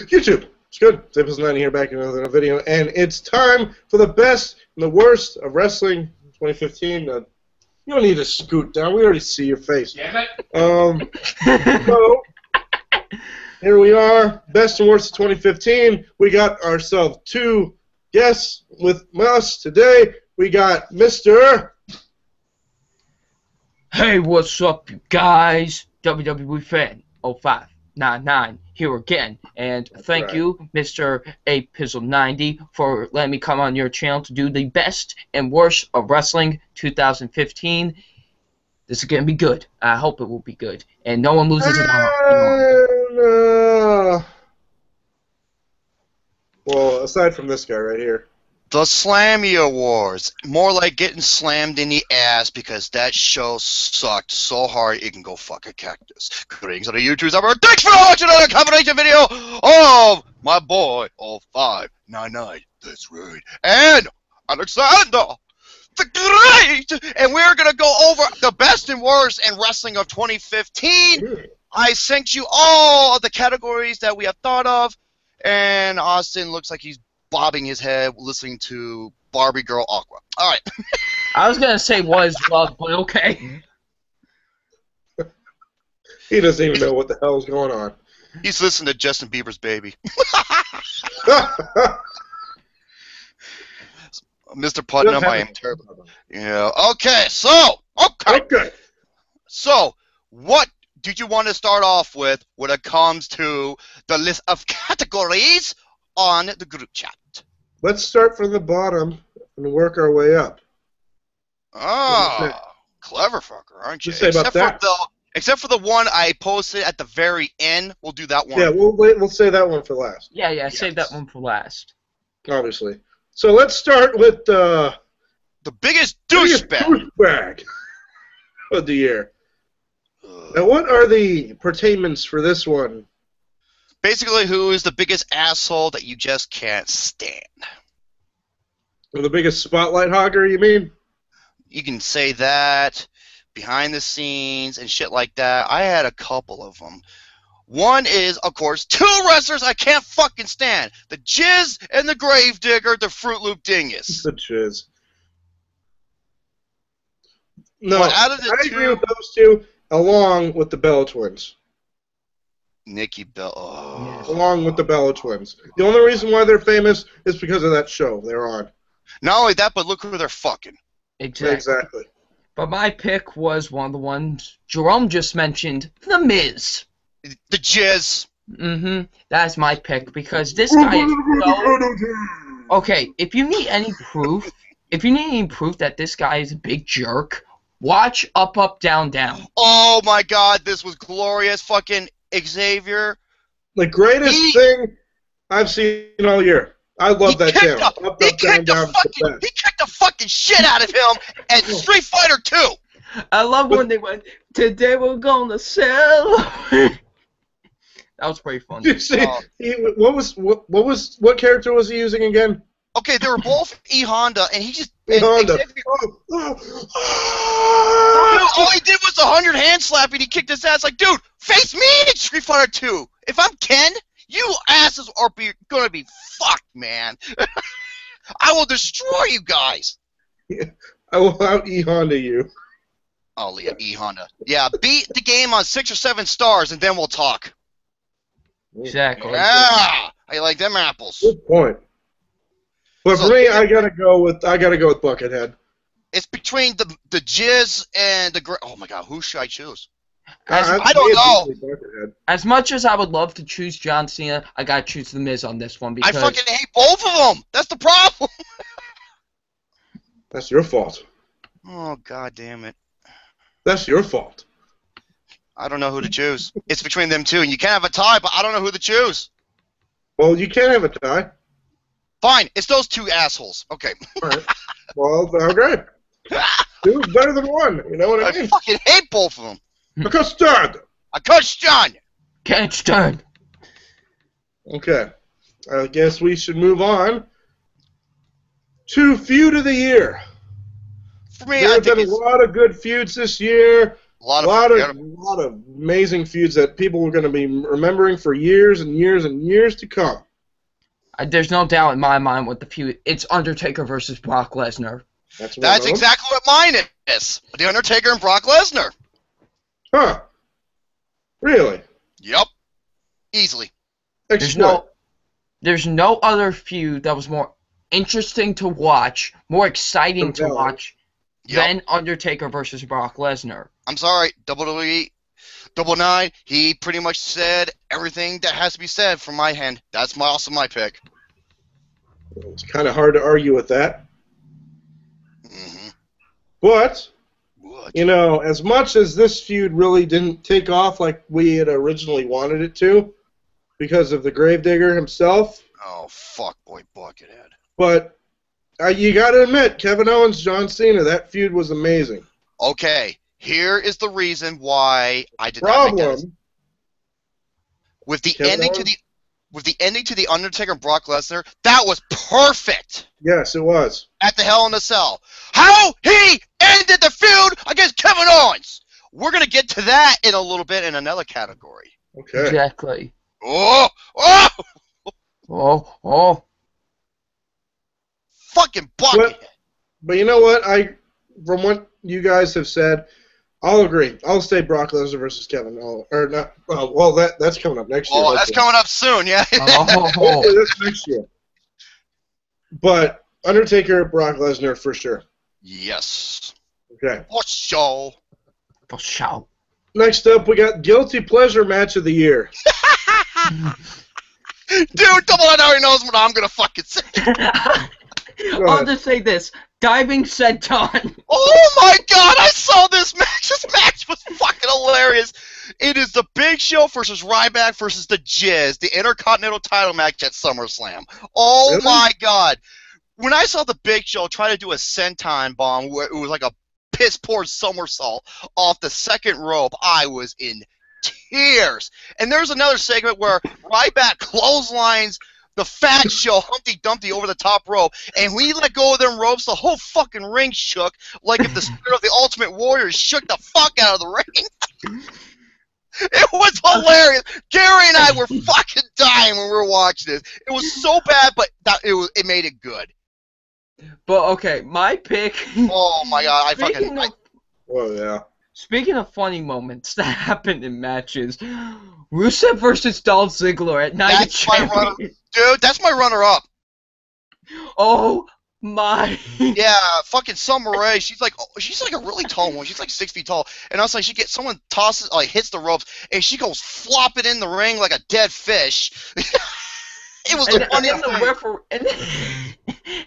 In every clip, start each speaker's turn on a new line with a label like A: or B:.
A: YouTube. It's good. It's episode 90 here, back in another video, and it's time for the best and the worst of wrestling 2015. You don't need to scoot down. We already see your face.
B: Damn it.
A: So, here we are, best and worst of 2015. We got ourselves two guests with us today. We got Mr.
C: Hey, what's up, you guys? WWE Fan 0599 here again, and thank you, Mr. APizzle90, for letting me come on your channel to do the best and worst of wrestling 2015. This is gonna be good. I hope it will be good, and no one loses tomorrow.
A: Well, aside from this guy right here.
D: The Slammy Awards. More like getting slammed in the ass because that show sucked so hard it can go fuck a cactus. Greetings on the YouTube's ever. Thanks for watching another combination video of my boy 0599. That's right. And Alexander the Great. And we're going to go over the best and worst in wrestling of 2015. I sent you all of the categories that we have thought of. And Austin looks like he's bobbing his head listening to Barbie Girl Aqua. All right.
C: I was gonna say was love, but okay.
A: He doesn't even know what the hell is going on.
D: He's listening to Justin Bieber's Baby. Mr. Putnam, I am terrible. Yeah. Okay. So. Okay. So, what did you want to start off with when it comes to the list of categories on the group chat?
A: Let's start from the bottom and work our way up.
D: Oh, clever fucker, aren't you?
A: Say about that?
D: Except for the one I posted at the very end, we'll do that one.
A: Yeah, we'll say that one for last.
C: Yeah, yes. Save that one for last.
A: Obviously. So let's start with the
D: biggest douchebag
A: of the year. Now, what are the pertainments for this one?
D: Basically, who is the biggest asshole that you just can't stand?
A: Or the biggest spotlight hogger, you mean?
D: You can say that, behind the scenes, and shit like that. I had a couple of them. One is, of course, two wrestlers I can't fucking stand. The Jizz and the Gravedigger, the Fruit Loop Dingus.
A: The Jizz. No,
D: out of the
A: I agree with those two, along with the Bella Twins.
D: Nikki Bella. Oh.
A: Along with the Bella Twins. The only reason why they're famous is because of that show they're on.
D: Not only that, but look who they're fucking.
A: Exactly.
C: But my pick was one of the ones Jerome just mentioned, The Miz.
D: The Jizz.
C: Mm-hmm. That's my pick because this guy is so... Okay, if you need any proof, that this guy is a big jerk, watch Up, Up, Down, Down.
D: Oh my God, this was glorious. Fucking Xavier.
A: The greatest thing I've seen all year. I love that channel.
D: He kicked the fucking shit out of him at Street Fighter 2.
C: I love when they went, today we're gonna sell. That was pretty fun.
A: You see, what character was he using again?
D: Okay, they were both E-Honda, and he just...
A: E-Honda.
D: All he did was 100 hand slap, and he kicked his ass like, dude, face me in Street Fighter 2. If I'm Ken, you asses are gonna be fucked, man. I will destroy you guys.
A: Yeah, I will out E-Honda you.
D: Oh, yeah, E-Honda. Yeah, beat the game on 6 or 7 stars, and then we'll talk.
C: Exactly.
D: Yeah, I like them apples.
A: Good point. But for me, I gotta go with Buckethead.
D: It's between the Jizz and the oh my God, who should I choose?
C: I
D: don't know.
C: As much as I would love to choose John Cena, I gotta choose The Miz on this one because
D: I fucking hate both of them. That's the problem.
A: That's your fault.
D: Oh God damn it.
A: That's your fault.
D: I don't know who to choose. It's between them two, and you can't have a tie, but I don't know who to choose.
A: Well, you can't have a tie.
D: Fine, it's those two assholes. Okay.
A: All right. Well, okay. Two is better than one. You know what I mean?
D: I fucking hate both of them.
A: I can't stand.
D: I can't stand.
C: Can't stand.
A: Okay. I guess we should move on to Feud of the Year.
D: For me,
A: there have been a lot of good feuds this year.
D: A lot
A: A
D: of
A: lot of amazing feuds that people are going to be remembering for years and years and years to come.
C: There's no doubt in my mind what the feud. It's Undertaker versus Brock Lesnar.
A: That's
D: exactly what mine is. The Undertaker and Brock Lesnar.
A: Huh. Really?
D: Yep. Easily.
C: There's no other feud that was more interesting to watch, more exciting to watch than Undertaker versus Brock Lesnar.
D: I'm sorry, WWE, Double Nine, he pretty much said everything that has to be said from my hand. That's also my pick.
A: It's kind of hard to argue with that.
D: Mm-hmm.
A: But, you know, as much as this feud really didn't take off like we had originally wanted it to, because of the Gravedigger himself.
D: Oh, fuck, boy, Buckethead.
A: But you got to admit, Kevin Owens, John Cena, that feud was amazing.
D: Okay, here is the reason why I did not make that. With the ending to the Undertaker and Brock Lesnar, that was perfect.
A: Yes, it was.
D: At the Hell in a Cell. How he ended the feud against Kevin Owens. We're going to get to that in a little bit in another category.
A: Okay.
C: Exactly.
D: Oh! Oh!
C: Oh!
D: Fucking Buckethead.
A: But you know what? From what you guys have said, I'll agree. I'll say Brock Lesnar versus Kevin. Or not? Well, that's coming up next year.
D: Oh, that's coming up soon, yeah.
A: Hopefully that's next year. But Undertaker, Brock Lesnar for sure.
D: Yes.
A: Okay.
D: For sure.
C: For sure.
A: Next up, we got Guilty Pleasure Match of the Year.
D: Dude, Double N already knows what I'm going to fucking say.
C: I'll just say this. Diving Senton.
D: Oh my god, I saw this match. This match was fucking hilarious. It is the Big Show versus Ryback versus the Jizz, the Intercontinental title match at SummerSlam. Oh
A: really?
D: My god. When I saw the Big Show try to do a senton bomb where it was like a piss-poor somersault off the second rope, I was in tears. And there's another segment where Ryback clotheslines the Fat Show, Humpty Dumpty, over the top rope, and when he let go of them ropes, the whole fucking ring shook, like if the spirit of the Ultimate Warrior shook the fuck out of the ring. It was hilarious. Gary and I were fucking dying when we were watching this. It was so bad, but it made it good.
C: But okay, my pick.
D: Oh my god,
A: Oh yeah.
C: Speaking of funny moments that happened in matches, Rusev versus Dolph Ziggler at Night of Champions.
D: Dude, that's my runner-up.
C: Oh my.
D: Yeah, fucking Summer Rae. She's like a really tall one. She's like 6 feet tall. And I was like, someone tosses, hits the ropes, and she goes flopping in the ring like a dead fish. It was the funniest thing.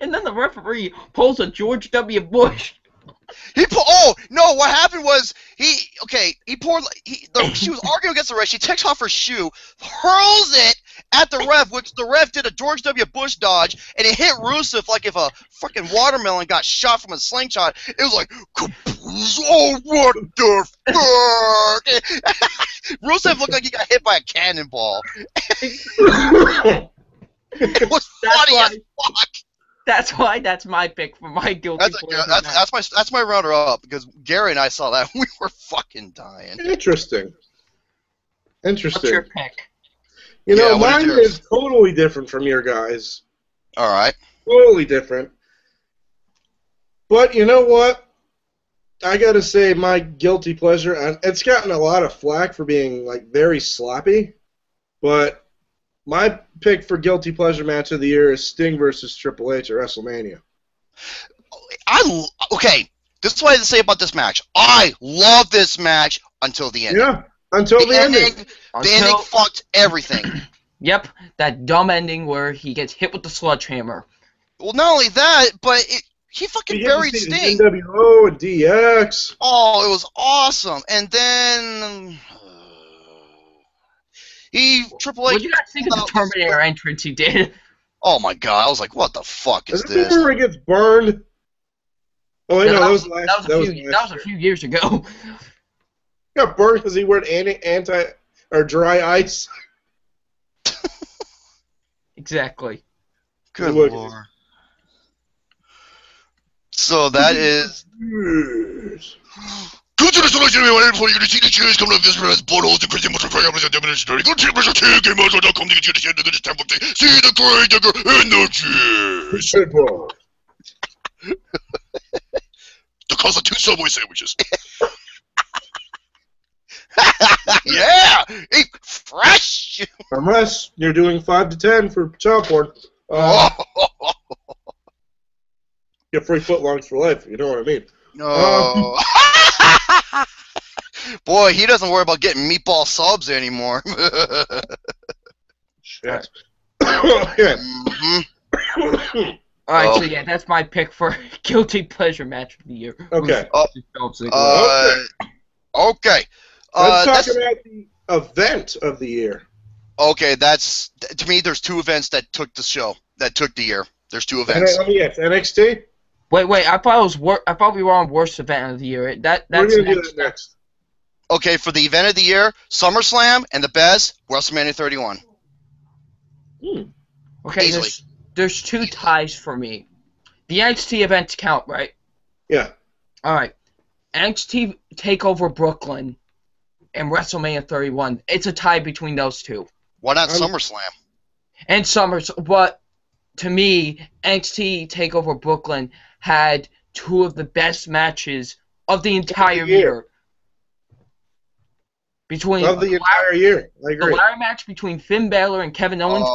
C: And then the referee pulls a George W. Bush.
D: What happened was she was arguing against the ref. She takes off her shoe, hurls it at the ref, which the ref did a George W. Bush dodge, and it hit Rusev like if a fucking watermelon got shot from a slingshot. It was like, oh, what the fuck? Rusev looked like he got hit by a cannonball. It was funny as fuck.
C: That's why that's my pick for my guilty pleasure.
D: That's my runner-up, because Gary and I saw that. We were fucking dying.
A: Interesting.
C: What's your pick?
A: You know, mine is totally different from your guys.
D: All right.
A: Totally different. But you know what? I gotta say my guilty pleasure, and it's gotten a lot of flack for being like very sloppy, but my pick for guilty pleasure match of the year is Sting versus Triple H at WrestleMania.
D: Okay, this is what I have to say about this match. I love this match until the ending.
A: Yeah, until the ending.
D: The ending fucked everything.
C: Yep, that dumb ending where he gets hit with the sledgehammer.
D: Well, not only that, but he fucking buried Sting.
A: NWO and DX.
D: Oh, it was awesome. And then Triple H.
C: What did you guys think of the Terminator entrance he did?
D: Oh my god, I was like, what the fuck is this?
A: Where he gets burned? Oh, wait, that
C: was a few years ago.
A: He got burned because he wore dry ice.
C: Exactly.
D: Good lord. So that is. Go to Just to let you know, before you can see the cheers coming up this man's buttholes, the crazy muscle crying out the demonstration. Go to TeamWrestle.com to get you the shit into this temple thing. See the Grave Digger and the cheers. The cost of 2 Subway sandwiches. Yeah! Eat fresh!
A: Unless you're doing 5 to 10 for child porn. Get free footlongs for life, you know what I mean.
D: No. Boy, he doesn't worry about getting meatball subs anymore.
A: Shit. Okay.
C: Alright, so yeah, that's my pick for Guilty Pleasure Match of the Year.
A: Okay.
D: Okay.
A: Let's talk about the event of the year.
D: Okay, that's to me. There's 2 events that took the show, that took the year. There's 2 events.
A: Let me guess. NXT.
C: Wait. I thought we were on worst event of the year. That's
A: We're gonna do that next.
D: Okay, for the event of the year, SummerSlam, and the best, WrestleMania 31.
C: Okay,
D: Easily.
C: there's 2 ties for me. The NXT events count, right?
A: Yeah.
C: All right. NXT TakeOver Brooklyn and WrestleMania 31. It's a tie between those 2.
D: Why not SummerSlam?
C: And but to me, NXT TakeOver Brooklyn had 2 of the best matches of the entire year. Between
A: Of the entire year. I agree.
C: The ladder match between Finn Balor and Kevin Owens,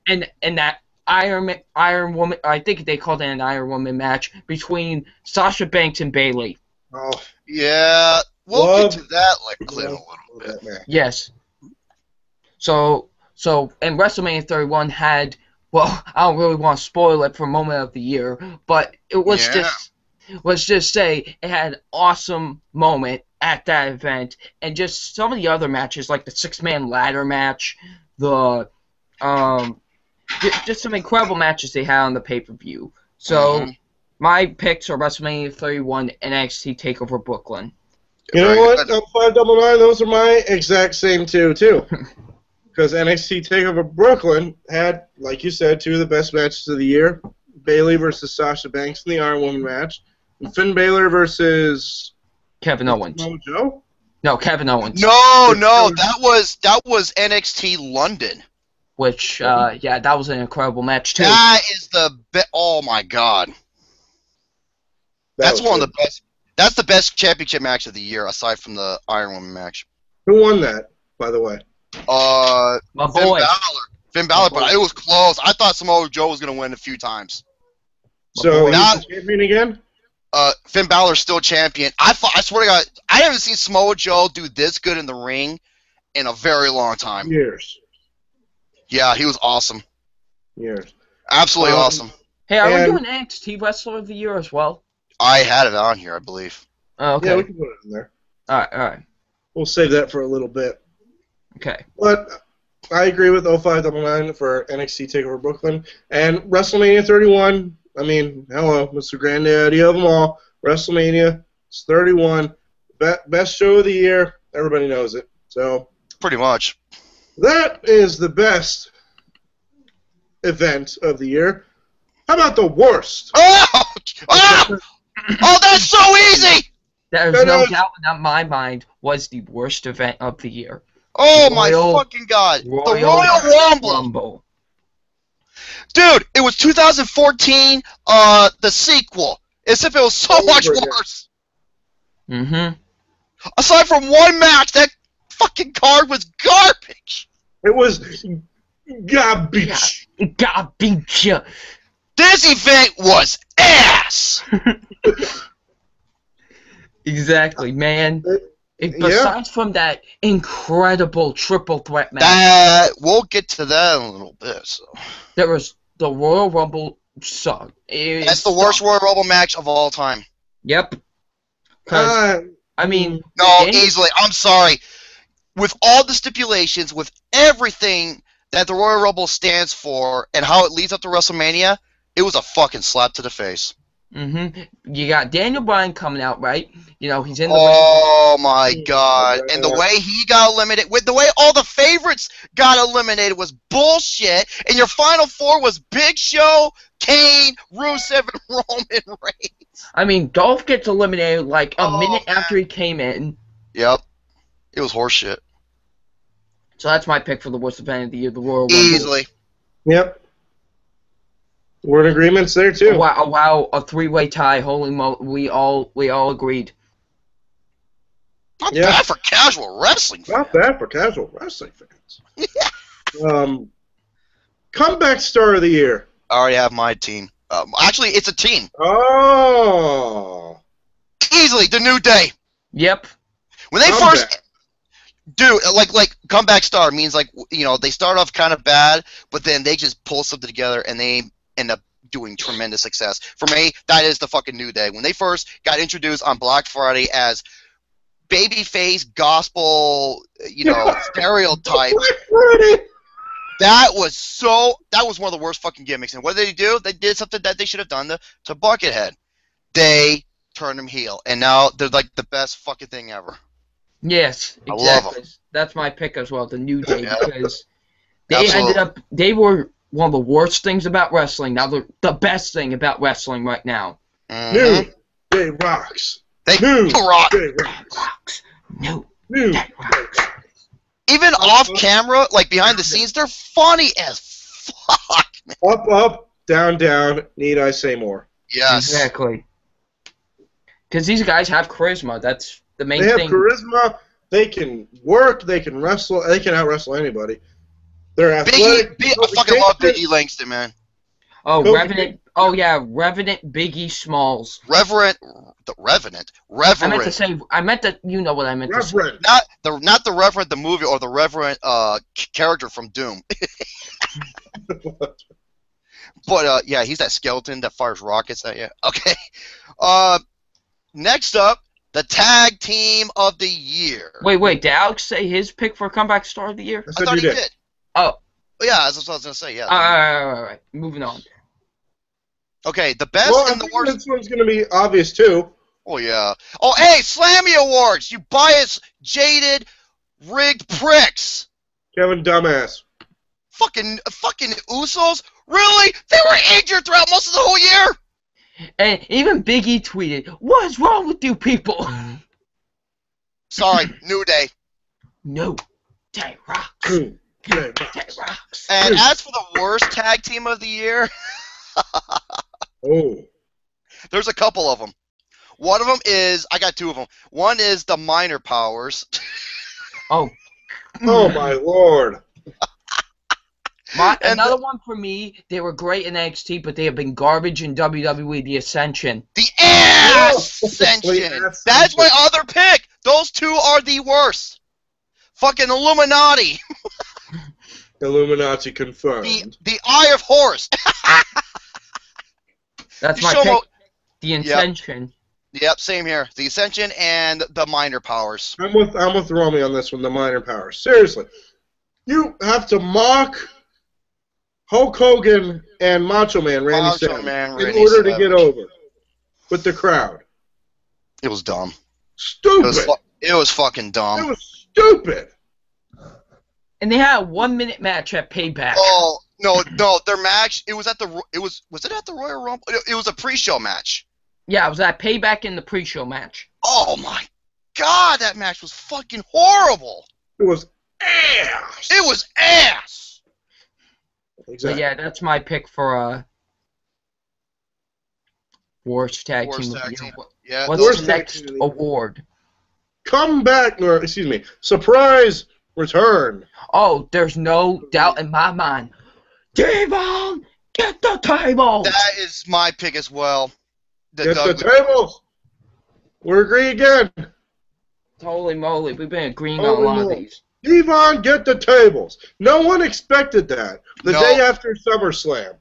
C: and that Iron Woman, I think they called it an Iron Woman match between Sasha Banks and Bayley.
A: Oh,
D: Yeah, we'll get to that in a little bit.
C: Yes. So and WrestleMania 31 had, well, I don't really want to spoil it for Moment of the Year, but it was let's just say it had an awesome moment at that event, and just some of the other matches, like the 6-man ladder match, the just some incredible matches they had on the pay-per-view. So my picks are WrestleMania 31 and NXT TakeOver Brooklyn.
A: You know what? 599, those are my exact same 2 too. Because NXT TakeOver Brooklyn had, like you said, 2 of the best matches of the year: Bayley versus Sasha Banks in the Iron Woman match, and Finn Balor versus
C: Kevin Owens.
A: Mojo?
C: No, Kevin Owens.
D: No, that was NXT London.
C: Which, yeah, that was an incredible match too.
D: That is oh my god. That's one of the best. That's the best championship match of the year, aside from the Iron Woman match.
A: Who won that, by the way?
C: My boy.
D: Finn Balor, but it was close. I thought Samoa Joe was going to win a few times.
A: So, he's the champion again?
D: Finn Balor's still champion. I swear to God, I haven't seen Samoa Joe do this good in the ring in a very long time.
A: Years.
D: Yeah, he was awesome.
A: Years.
D: Absolutely awesome.
C: Hey, are we doing NXT Wrestler of the Year as well?
D: I had it on here, I believe.
C: Oh, okay.
A: Yeah, we can put it in there.
C: Alright.
A: We'll save that for a little bit.
C: Okay.
A: But I agree with 0599 for NXT TakeOver Brooklyn. And WrestleMania 31, I mean, hello, Mr. Granddaddy of them all. WrestleMania 31, best show of the year. Everybody knows it. So
D: pretty much.
A: That is the best event of the year. How about the worst?
D: Oh, that's so easy!
C: There's no doubt in my mind was the worst event of the year.
D: Oh my fucking god! The Royal Rumble! Dude, it was 2014, the sequel. As if it was so much worse.
C: Mm-hmm.
D: Aside from one match, that fucking card was garbage.
A: It was garbage.
C: Garbage.
D: This event was ass.
C: Exactly, man. Besides from that incredible triple threat
D: match. We'll get to that in a little bit. So.
C: There was the Royal Rumble sucked.
D: That's the worst Royal Rumble match of all time.
C: Yep. I mean...
D: No, easily. I'm sorry. With all the stipulations, with everything that the Royal Rumble stands for and how it leads up to WrestleMania, it was a fucking slap to the face.
C: Mm-hmm. You got Daniel Bryan coming out, right? You know, he's in the
D: Oh, my God. And the way he got eliminated, with the way all the favorites got eliminated was bullshit. And your Final Four was Big Show, Kane, Rusev, and Roman Reigns.
C: I mean, Dolph gets eliminated like a minute after he came in.
D: Yep. It was horseshit.
C: So that's my pick for the worst event of the year, the Royal Rumble.
D: Easily.
A: Yep. We're in agreements there too.
C: Wow, a three-way tie. Holy mo! We all agreed.
D: Not bad for casual wrestling fans.
A: Not bad for casual wrestling fans. Comeback star of the year.
D: I already have my team. Actually, it's a team.
A: Oh.
D: Easily, the New Day.
C: Yep.
D: When they first do like comeback star means like they start off kind of bad, but then they just pull something together and they end up doing tremendous success. For me, that is the fucking New Day. When they first got introduced on Black Friday as babyface gospel, stereotype. That was one of the worst fucking gimmicks. And what did they do? They did something that they should have done to Buckethead. They turned him heel, and now they're like the best fucking thing ever.
C: Yes, exactly.
D: I love them.
C: That's my pick as well, the New Day,
D: Yeah.
C: because they were one of the worst things about wrestling. Now they're the best thing about wrestling right now.
A: New Day rocks.
D: They
A: New
D: rock.
A: Day rocks.
C: Rocks. New
A: New
C: Day rocks.
D: Even off camera, like behind the scenes, they're funny as fuck. Man.
A: Up, up, down, down. Need I say more?
D: Yes.
C: Exactly. Because these guys have charisma. That's the main
A: They have
C: thing.
A: charisma. They can work. They can wrestle. They can out wrestle anybody. They're athletic.
D: I fucking love Biggie Langston, man.
C: Oh,
A: Kofi
C: Revenant. Oh yeah, Revenant Biggie Smalls.
D: Revenant.
C: I meant to. You know what I meant to say.
A: Reverend.
D: Not the Reverend the movie or the Reverend character from Doom. But yeah, he's that skeleton that fires rockets at you. Okay. Next up, the tag team of the year.
C: Wait. Did Alex say his pick for comeback star of the year?
A: I
D: I
A: said
D: thought
A: you
D: he
A: did.
D: did.
C: Oh.
D: Yeah, that's what I was gonna say. Yeah.
C: All right. Moving on.
D: Okay, the best
A: Well, I
D: and the
A: think
D: worst.
A: this one's going to be obvious too.
D: Oh yeah. Oh hey, Slammy Awards! You biased, jaded, rigged pricks!
A: Kevin Dumbass.
D: Fucking Usos? Really? They were injured throughout most of the whole year.
C: And even Biggie tweeted, "What's wrong with you people?"
D: Sorry, New Day.
C: No, Day rocks.
A: New Day
C: Day
A: rocks.
C: rocks.
D: And as for the worst tag team of the year,
A: Oh.
D: there's a couple of them. One of them is I got two of them. One is the Minor Powers.
C: Oh.
A: Oh my lord.
D: And
C: Another one for me, they were great in NXT, but they have been garbage in WWE, The Ascension.
D: The Ass
A: Oh,
D: Ascension.
A: the
D: That's my other pick. Those two are the worst. Fucking Illuminati.
A: Illuminati confirmed.
D: The Eye of Horus.
C: That's
D: You
C: my
D: show
C: pick.
D: mo-
C: The Ascension.
D: Yep, same here. The Ascension and the Minor Powers.
A: I'm with Romy on this one, the Minor Powers. Seriously. You have to mock Hulk Hogan and Macho Man Randy
D: Macho
A: Savage
D: Man
A: in
D: Randy
A: order to
D: Savage.
A: get over with the crowd.
D: It was dumb.
A: Stupid.
D: It was fucking
A: It
D: dumb.
A: was stupid.
C: And they had a 1-minute match at Payback.
D: Oh no, their match. It was at the. Was it at the Royal Rumble? It was a pre-show match.
C: Yeah, it was at Payback in the pre-show match.
D: Oh my god, that match was fucking horrible.
A: It was ass.
D: It was ass.
C: But
A: Exactly.
C: yeah, that's my pick for worst tag
D: Worst
C: team of
D: tag
C: the year.
D: team. Yeah.
C: What's
A: Worst
C: the
A: tag
C: next
A: team of the year.
C: award?
A: Surprise return.
C: Oh, there's no doubt in my mind. Devon, get the table!
D: That is my pick as well.
A: Get the tables. We're agreeing again.
C: Holy moly, we've been agreeing on
A: Holy
C: a lot of
A: moly.
C: these.
A: Devon, get the tables. No one expected that. The
D: No.
A: day after SummerSlam.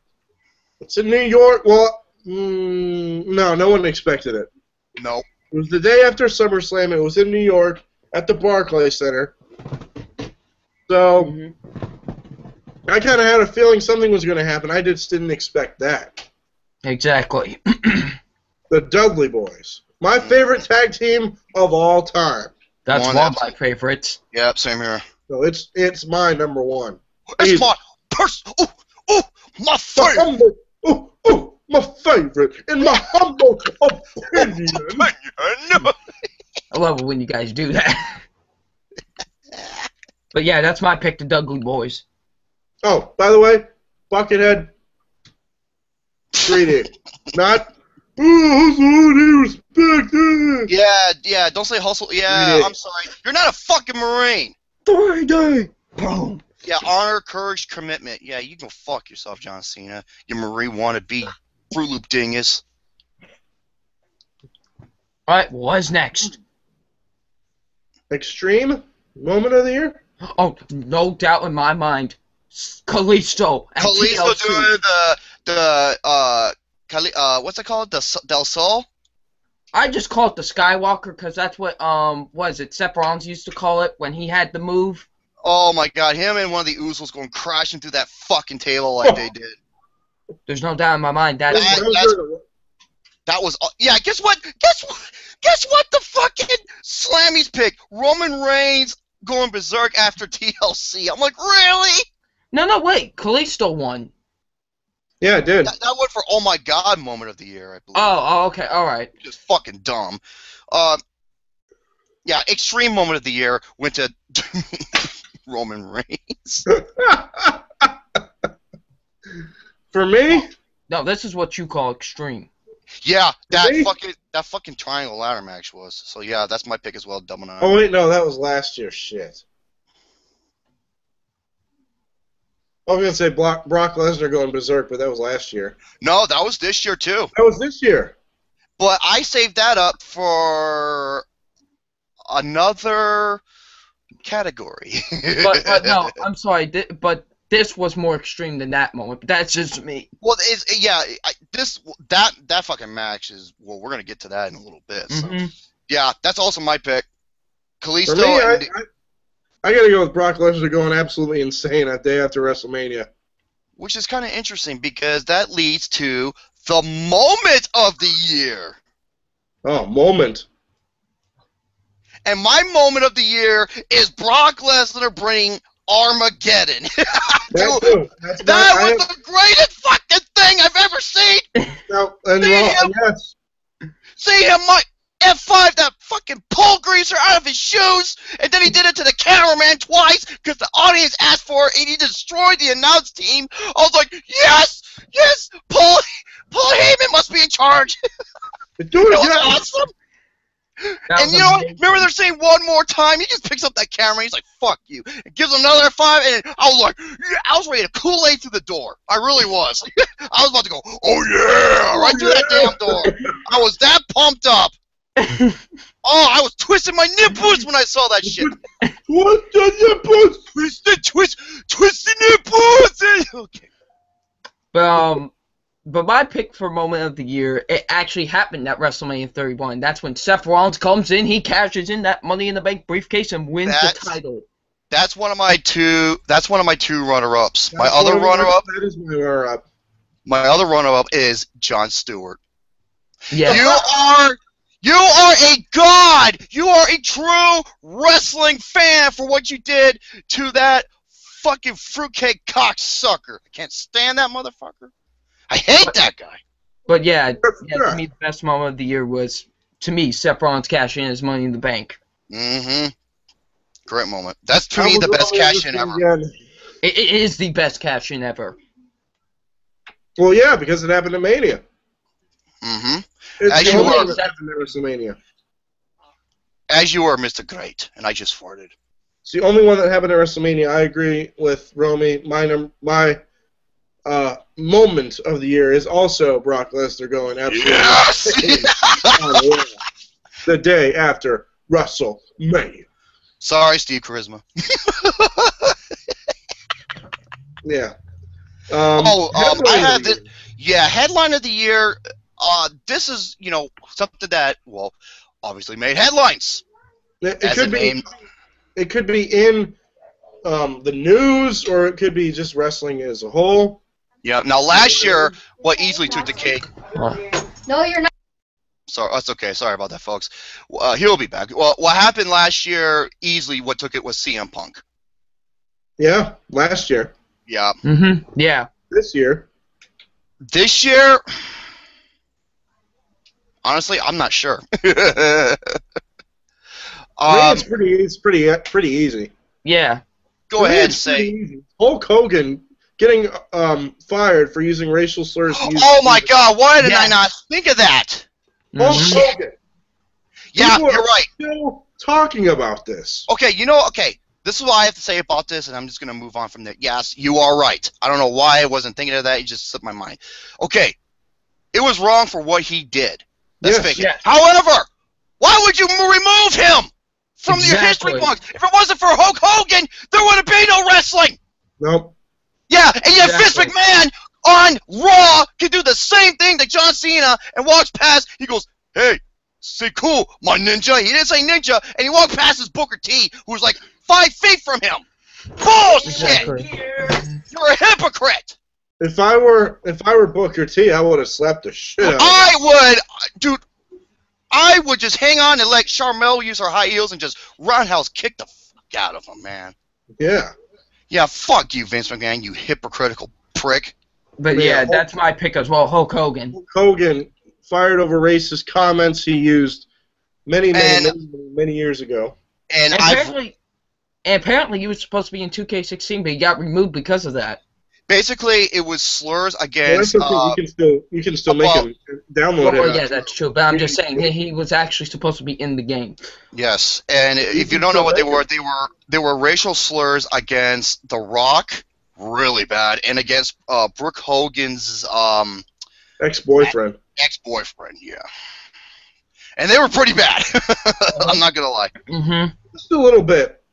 A: It's in New York. Well, no one expected it.
D: Nope.
A: It was the day after SummerSlam. It was in New York at the Barclays Center. So I kind of had a feeling something was going to happen. I just didn't expect that.
C: Exactly.
A: The Dudley Boys. My favorite tag team of all time.
C: That's
D: One
C: one of
D: that's-
C: my favorites.
D: Yep, same here.
A: So it's my number one.
D: It's
A: Easy.
D: my my
A: My
D: favorite.
A: humble, my favorite, in my humble opinion.
C: I love it when you guys do that. But yeah, that's my pick, the Dudley Boys.
A: Oh, by the way, Buckethead 3D. Not, oh, respect.
D: Yeah, don't say hustle. Yeah,
A: 3D.
D: I'm sorry. You're not a fucking Marine.
C: 3D. Boom.
D: Yeah, honor, courage, commitment. Yeah, you can go fuck yourself, John Cena. You Marine wannabe Fruit Loop dingus.
C: Alright, what's next?
A: Extreme moment of the year?
C: Oh, no doubt in my mind. Kalisto. and
D: Kalisto
C: TLC.
D: doing what's it called? Del Sol?
C: I just call it the Skywalker because that's what, was it, Seth Rollins used to call it when he had the move.
D: Oh my god, him and one of the Usos going crashing through that fucking table like they did.
C: There's no doubt in my mind that
D: That was yeah. Guess what? Guess what? The fucking Slammies pick Roman Reigns going berserk after TLC. I'm like, really?
C: No, wait. Kalisto won.
A: Yeah, it did.
D: That went for oh my god moment of the year, I believe.
C: Oh, okay, all right.
D: Just fucking dumb. Yeah, extreme moment of the year went to Roman Reigns.
A: For me,
C: No, this is what you call extreme.
D: Yeah,
A: Really?
D: that fucking triangle ladder match was. So yeah, that's my pick as well, Double Nine.
A: oh wait, no, that was last year. Shit. I was gonna say Brock Lesnar going berserk, but that was last year.
D: No, that was this year too.
A: That was this year.
D: But I saved that up for another category.
C: But no, I'm sorry. But this was more extreme than that moment. But that's just me.
D: Well, that fucking match is. Well, we're gonna get to that in a little bit. So.
C: Mm-hmm.
D: Yeah, that's also my pick. Kalisto.
A: For me,
D: and
A: I gotta go with Brock Lesnar going absolutely insane that day after WrestleMania.
D: which is kind of interesting because that leads to the moment of the year.
A: Oh, moment.
D: And my moment of the year is Brock Lesnar bringing Armageddon.
A: That
D: Dude,
A: too. That's
D: that
A: my-
D: was the greatest fucking thing I've ever seen.
A: No, and
D: Damn.
A: yes.
D: See him, my F5 that fucking pole greaser out of his shoes, and then he did it to the cameraman twice because the audience asked for it, and he destroyed the announce team. I was like, yes, Paul Heyman must be in charge.
A: Dude,
D: That was
A: yeah.
D: awesome.
C: That
D: And
C: was
D: you know what?
C: amazing.
D: Remember they're saying one more time? He just picks up that camera. He's like, "Fuck you!" And gives him another F5, and I was like, yeah, I was ready to Kool-Aid through the door. I really was. I was about to go, "Oh yeah!" right through that damn door. I was that pumped up. Oh, I was twisting my nipples when I saw that shit.
A: What the
D: Twisting nipples. Okay.
C: But my pick for moment of the year, it actually happened at WrestleMania 31. That's when Seth Rollins comes in, he cashes in that Money in the Bank briefcase and wins the title.
D: That's one of my two. That's one of my two runner-ups. My other runner-up.
A: That is my runner-up.
D: My other runner-up is Jon Stewart.
C: Yeah.
D: You are a god! You are a true wrestling fan for what you did to that fucking fruitcake cocksucker. I can't stand that motherfucker. I hate that guy.
C: But yeah,
A: Sure.
C: to me, the best moment of the year was, to me, Seth Rollins cashing in his Money in the Bank.
D: Mm-hmm. Great moment. That's, to
A: I
D: me,
A: will
D: the
A: go
D: best
A: over
D: cash
A: this
D: in
A: one
D: ever.
A: again.
C: It is the best cash in ever.
A: Well, yeah, because it happened at Mania.
D: Mm-hmm.
A: It's
D: As
A: the
D: you
A: only
D: were.
A: one that happened at WrestleMania.
D: As you were, Mr. Great. And I just farted.
A: It's the only one that happened at WrestleMania. I agree with Romy. My moment of the year is also Brock Lesnar going absolutely insane on Raw the day after WrestleMania.
D: Sorry, Steve Charisma.
A: Yeah.
D: I have this. Yeah, headline of the year. This is, something that, well, obviously made headlines.
A: It
D: As
A: could
D: a
A: be.
D: name.
A: It could be in the news, or it could be just wrestling as a whole.
D: Yeah. Now, last year, what easily took the cake.
B: No, you're not.
D: Sorry, that's okay. Sorry about that, folks. He'll be back. Well, what happened last year, easily what took it was CM Punk.
A: Yeah, last year.
D: Yeah.
C: Mm-hmm. Yeah.
A: This year.
D: This year, honestly, I'm not sure.
A: It's pretty easy.
C: Yeah.
D: Go ahead and say.
A: Easy. Hulk Hogan getting fired for using racial slurs.
D: Oh my God! Why did I not think of that?
A: Hulk Hogan.
D: Yeah,
A: People
D: you're right.
A: Still talking about this.
D: Okay, this is what I have to say about this, and I'm just gonna move on from there. Yes, you are right. I don't know why I wasn't thinking of that. It just slipped my mind. Okay, it was wrong for what he did. Let's face it. However, why would you remove him from your history books? If it wasn't for Hulk Hogan, there would have been no wrestling.
A: Nope.
D: Yeah, and yet Vince McMahon on Raw can do the same thing to John Cena and walks past. He goes, "Hey, say cool, my ninja." He didn't say ninja, and he walked past his Booker T, who was like 5 feet from him. Bullshit! You're a hypocrite.
A: If I were Booker T, I would have slapped the shit out of him.
D: I would, dude. I would just hang on and let Charmel use her high heels and just roundhouse kick the fuck out of him, man.
A: Yeah.
D: Yeah, fuck you, Vince McMahon, you hypocritical prick.
C: But yeah, that's my pick as well, Hulk Hogan.
A: Hulk Hogan fired over racist comments he used many years ago.
C: And apparently he was supposed to be in 2K16, but he got removed because of that.
D: Basically, it was slurs against.
A: Well, you can still make it download it.
C: Yeah, that's true. But I'm just saying he was actually supposed to be in the game.
D: Yes, and if you don't know what they were racial slurs against The Rock, really bad, and against Brooke Hogan's
A: ex-boyfriend.
D: Ex-boyfriend, yeah. And they were pretty bad. I'm not gonna lie.
A: Just a little bit.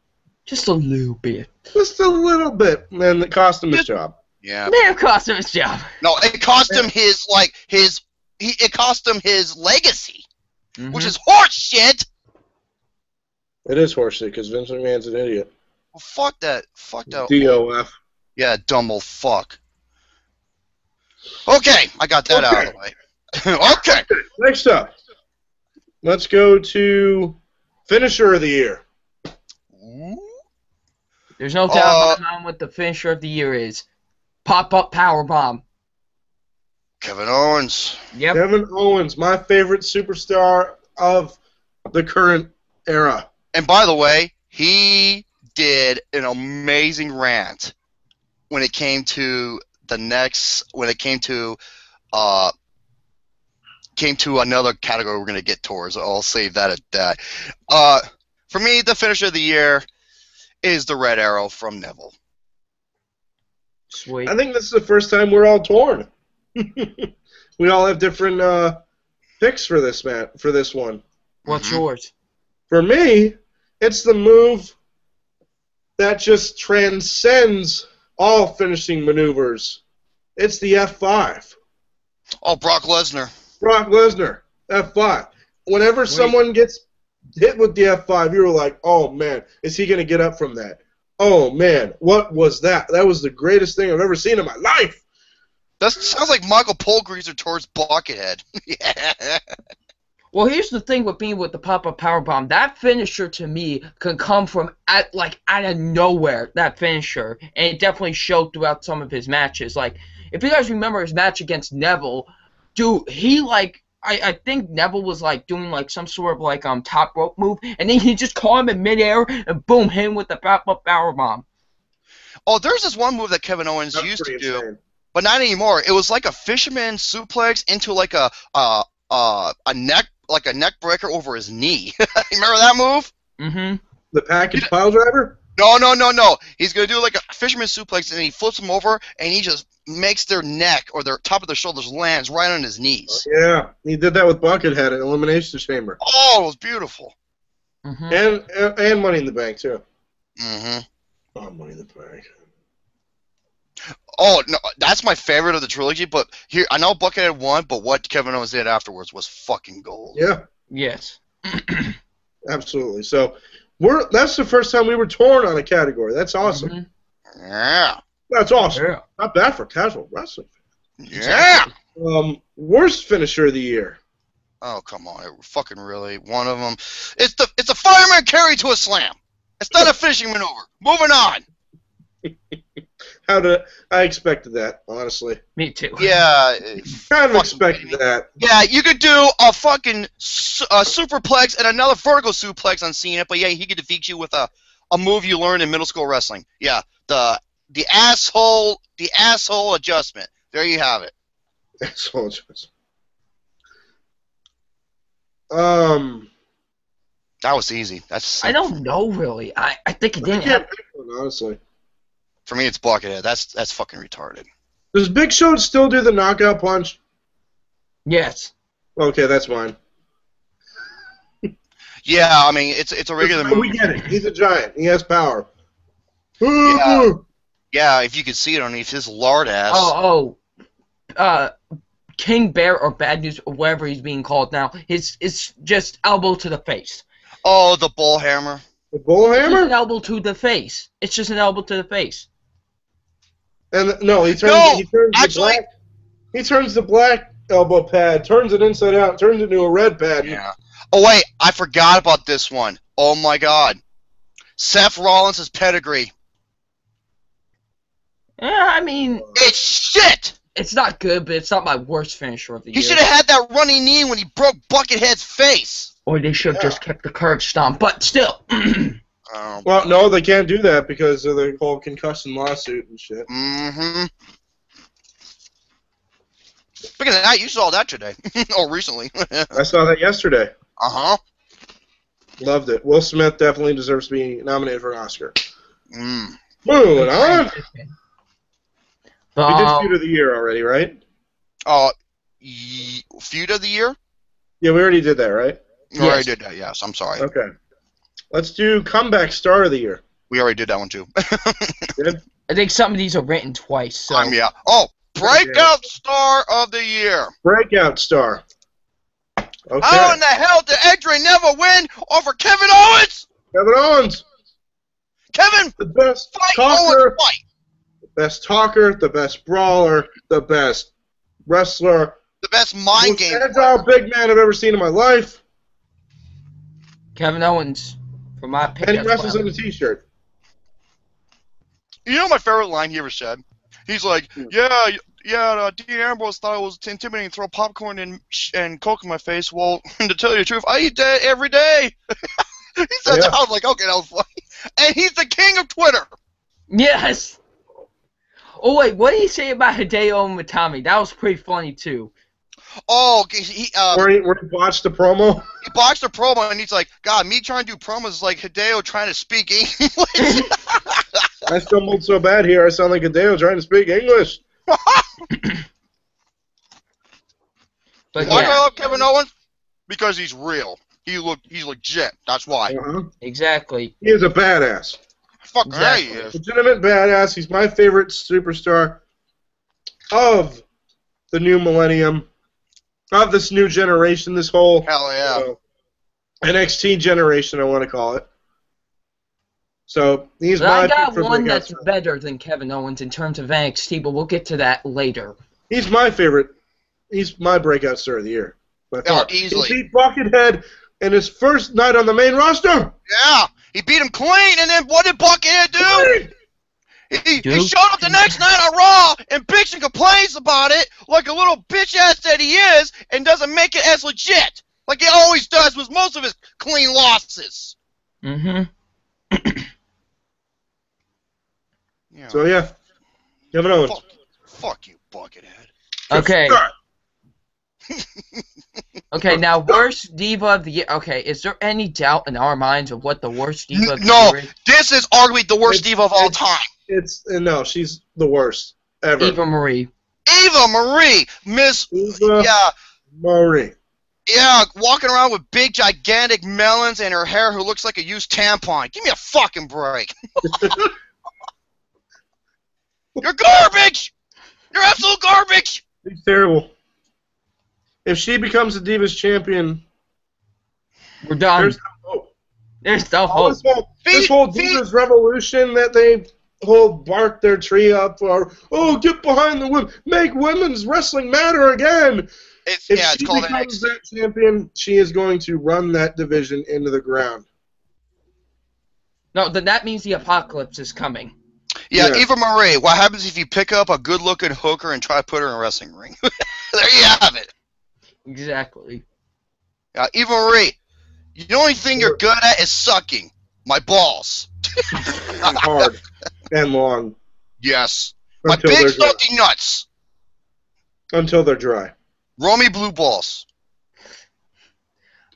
C: Just a little bit.
A: Just a little bit, and it cost him his job.
D: Yeah.
C: It cost him his job.
D: No, it cost him it cost him his legacy, which is horse shit.
A: It is horseshit because Vince McMahon's an idiot.
D: Well, fuck that. Fuck that.
A: DOF.
D: Yeah, dumb old fuck. Okay, I got that out of the way. Okay.
A: Next up, let's go to finisher of the year.
C: There's no doubt about what the finisher of the year is. Pop-up powerbomb.
D: Kevin Owens.
C: Yep.
A: Kevin Owens, my favorite superstar of the current era.
D: And by the way, he did an amazing rant when it came to another category we're gonna get towards. I'll save that at that. For me, the finisher of the year is the Red Arrow from Neville.
C: Sweet.
A: I think this is the first time we're all torn. We all have different picks for this one.
C: What's yours?
A: For me, it's the move that just transcends all finishing maneuvers. It's the F5.
D: Oh, Brock Lesnar.
A: Brock Lesnar, F5. Whenever someone gets hit with the F5, you were like, oh, man, is he going to get up from that? Oh, man, what was that? That was the greatest thing I've ever seen in my life.
D: That sounds like Michael Polgreaser towards Buckethead. Yeah.
C: Well, here's the thing with me with the pop-up powerbomb. That finisher, to me, can come from out of nowhere, that finisher. And it definitely showed throughout some of his matches. Like, if you guys remember his match against Neville, dude, he, I think Neville was doing some sort of top rope move, and then he just caught him in midair and boom, hit him with the pop-up powerbomb.
D: Oh, there's this one move that Kevin Owens used to do, but not anymore. It was like a fisherman suplex into a neck breaker over his knee. You remember that move?
C: Mm-hmm.
A: The package pile driver?
D: No. He's gonna do like a fisherman suplex, and he flips him over, and he just makes their neck or their top of their shoulders lands right on his knees.
A: Yeah, he did that with Buckethead at Elimination Chamber.
D: Oh, it was beautiful.
C: Mm-hmm.
A: And Money in the Bank too.
D: Mm-hmm.
A: Oh, Money in the Bank.
D: Oh no, that's my favorite of the trilogy. But here, I know Buckethead won, but what Kevin Owens did afterwards was fucking gold.
A: Yeah.
C: Yes.
A: Absolutely. So that's the first time we were torn on a category. That's awesome.
C: Mm-hmm.
D: Yeah.
A: That's awesome.
C: Yeah.
A: Not bad for casual wrestling.
D: Yeah.
A: Worst finisher of the year.
D: Oh come on, fucking really? One of them. It's a fireman carry to a slam. It's not a finishing maneuver. Moving on.
A: I expected that, honestly.
C: Me too.
D: Yeah.
A: Kind of
D: Fucking
A: expected
D: kidding me.
A: that.
D: Yeah, you could do a fucking superplex and another vertical suplex on Cena, but yeah, he could defeat you with a move you learned in middle school wrestling. Yeah, the asshole adjustment. There you have it.
A: Asshole choice.
D: That was easy. That's
C: I don't know really. I think it
A: I
C: didn't
A: can't
C: happen.
A: pick one, honestly.
D: for me. It's Buckethead. That's fucking retarded.
A: Does Big Show still do the knockout punch?
C: Yes.
A: Okay, that's mine.
D: Yeah, I mean it's a regular move.
A: We get it. He's a giant. He has power.
D: Yeah. Yeah, if you could see it underneath his lard ass.
C: King Bear or Bad News or whatever he's being called now. It's just elbow to the face.
D: Oh, the bull hammer.
A: The bull
C: It's just an
A: hammer?
C: elbow to the face. It's just an elbow to the face.
A: And no, he turns.
D: No,
A: he turns
D: actually-
A: the black. He turns the black elbow pad, turns it inside out, turns it into a red pad.
D: Yeah. Oh wait, I forgot about this one. Oh my God, Seth Rollins' pedigree.
C: Yeah, I mean,
D: It's shit.
C: it's not good, but it's not my worst finisher of the
D: He
C: year.
D: should have had that running knee when he broke Buckethead's face.
C: Or they should have just kept the curb stomp. But still.
A: Well, no, they can't do that because of the whole concussion lawsuit and shit.
D: Mm-hmm. Speaking of that, you saw that today. Oh, recently.
A: I saw that yesterday.
D: Uh-huh.
A: Loved it. Will Smith definitely deserves to be nominated for an Oscar.
D: Mm.
A: Moving on. We did
C: But,
A: Feud of the Year already, right?
D: Feud of the year?
A: Yeah, we already did that, right?
D: We already
C: Yes.
D: did that, yes. I'm sorry.
A: Okay. Let's do Comeback Star of the Year.
D: We already did that one, too.
C: I think some of these are written twice. So.
D: Yeah. Oh, Breakout Star of the Year.
A: Breakout Star. Okay.
D: How in the hell did Edge never win over Kevin Owens?
A: Kevin Owens.
D: Kevin,
A: The best
D: fight
A: talker.
D: Owens, fight.
A: The best talker. The best brawler. The best wrestler.
D: The best mind
A: Most
D: game.
A: agile big man I've ever seen in my life.
C: Kevin Owens, for my pick.
A: And he
C: that's
A: wrestles
C: why-
A: in a t-shirt.
D: You know my favorite line he ever said? He's like, Dean Ambrose thought it was intimidating to throw popcorn and Coke in my face. Well, to tell you the truth, I eat that every day. He said that. I was like, okay, that was funny. And he's the king of Twitter.
C: Yes. Oh wait, what did he say about Hideo Matami? That was pretty funny too.
D: Oh,
A: Where he watched the promo.
D: he botched a promo, and he's like, God, me trying to do promos is like Hideo trying to speak English.
A: I stumbled so bad here, I sound like a Dale trying to speak English.
C: But
D: Why do I
C: yeah,
D: love Kevin Owens? Because he's real. He's legit. That's why.
A: Uh-huh.
C: exactly.
A: He is a badass.
D: Fucking
C: Exactly.
D: he is.
A: Legitimate badass. He's my favorite superstar of the new millennium, of this new generation, this whole
D: Hell yeah.
A: NXT generation, I want to call it. So he's
C: But
A: my
C: I got
A: pick for
C: one
A: breakout
C: that's
A: star.
C: better than Kevin Owens in terms of NXT, but we'll get to that later.
A: He's my favorite. He's my breakout star of the year. By
D: Yeah,
A: far.
D: easily.
A: He beat Buckethead in his first night on the main roster.
D: Yeah. He beat him clean, and then what did Buckethead do? He showed up the next night on Raw and bitch and complains about it like a little bitch ass that he is and doesn't make it as legit. Like he always does with most of his clean losses.
C: Mm-hmm.
D: Yeah.
A: So yeah, Kevin Owens.
D: Fuck you, Buckethead.
C: Okay. Okay, now worst diva of the year. Okay, is there any doubt in our minds of what the worst diva of the
D: No,
C: year is?
D: this is arguably the worst diva of all time.
A: It's no, she's the worst ever.
C: Eva Marie.
D: Eva Marie, Miss,
A: Eva
D: yeah,
A: Marie.
D: yeah, walking around with big, gigantic melons and her hair who looks like a used tampon. Give me a fucking break. You're garbage! You're absolute garbage!
A: She's terrible. If she becomes the Divas champion,
C: We're done.
A: there's no hope.
C: There's no
A: All
C: hope.
A: this whole Divas revolution that they whole bark their tree up for, get behind the women, make women's wrestling matter again.
D: It's
A: If
D: it's
A: she
D: called
A: becomes
D: NXT.
A: that champion, she is going to run that division into the ground.
C: No, then that means the apocalypse is coming.
D: Yeah,
A: Yeah.
D: Eva Marie. What happens if you pick up a good-looking hooker and try to put her in a wrestling ring? There you have it.
C: Exactly.
D: Eva Marie. The only thing you're good at is sucking my balls.
A: Hard and long
D: Yes. My
A: until
D: big
A: they're dry.
D: sucking nuts.
A: Until they're dry.
D: Romy blue balls.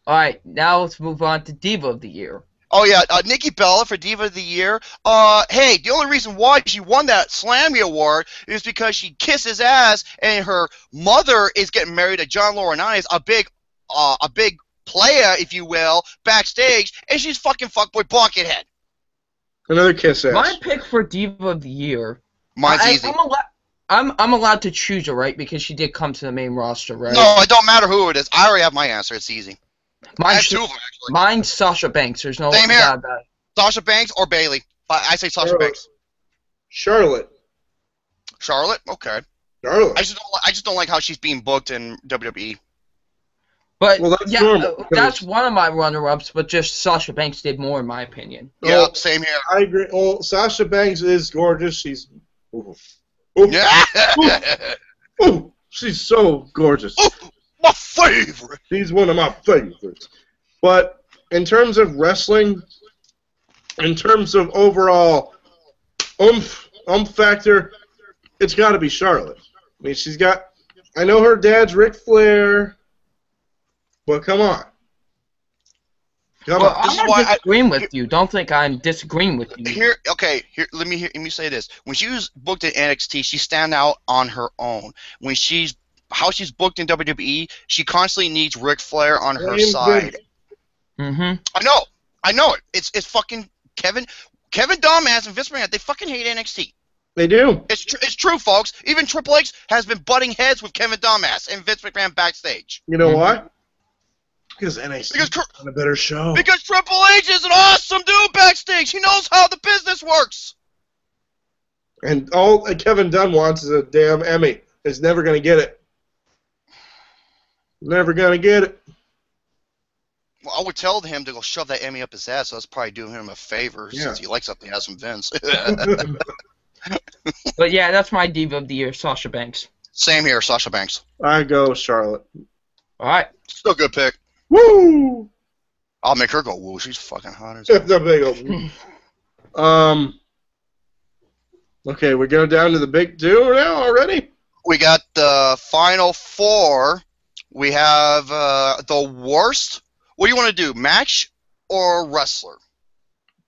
C: All right, now let's move on to Diva of the Year.
D: Oh yeah, Nikki Bella for Diva of the Year. Hey, the only reason why she won that Slammy Award is because she kissed his ass, and her mother is getting married to John Laurinaitis, a big player, if you will, backstage, and she's fucking fuckboy Buckethead.
A: Another kiss ass.
C: My pick for Diva of the Year.
D: Mine's easy.
C: I'm allowed to choose her, right? Because she did come to the main roster, right?
D: No, it don't matter who it is. I already have my answer. It's easy. I have two of them actually.
C: Mine's Sasha Banks. There's no
D: Same here.
C: doubt about it.
D: Sasha Banks or Bailey. I say Sasha Banks.
A: Charlotte.
D: Charlotte. Okay.
A: Charlotte.
D: I just don't like how she's being booked in WWE.
C: But
A: Well, that's
C: yeah,
A: normal,
C: that's one of my runner-ups. But just Sasha Banks did more, in my opinion.
D: Yeah,
A: Oh,
D: same here.
A: I agree. Oh, Sasha Banks is gorgeous. She's. Ooh. Ooh.
D: Yeah.
A: Ooh. She's so gorgeous.
D: Ooh, my favorite.
A: She's one of my favorites. But in terms of wrestling, in terms of overall oomph factor, it's got to be Charlotte. I mean, she's got. I know her dad's Ric Flair, but come on. Come
C: Well,
A: on.
D: This is
C: I'm
D: why
C: not disagreeing with you. Don't think I'm disagreeing with you.
D: Here, let me say this. When she was booked in NXT, she stand out on her own. When she's booked in WWE, she constantly needs Ric Flair on her
A: Same
D: side.
A: thing.
C: Mm-hmm.
D: I know it. It's fucking Kevin Dumbass and Vince McMahon. They fucking hate NXT.
A: They do.
D: It's true, folks. Even Triple H has been butting heads with Kevin Dumbass and Vince McMahon backstage.
A: You know why? Because NXT
D: Because
A: on a better show.
D: Because Triple H is an awesome dude backstage. He knows how the business works.
A: And all Kevin Dunn wants is a damn Emmy. He's never going to get it. Never going to get it.
D: Well, I would tell him to go shove that Emmy up his ass, so that's probably doing him a favor since he likes something has from Vince.
C: But yeah, that's my Diva of the Year, Sasha Banks.
D: Same here, Sasha Banks.
A: I go Charlotte.
C: All right.
D: Still a good pick.
A: Woo!
D: I'll make her go woo. She's fucking hot as
A: That's a big old. Okay, we're going down to the big two now already?
D: We got the final four. We have the worst. What do you want to do, match or wrestler?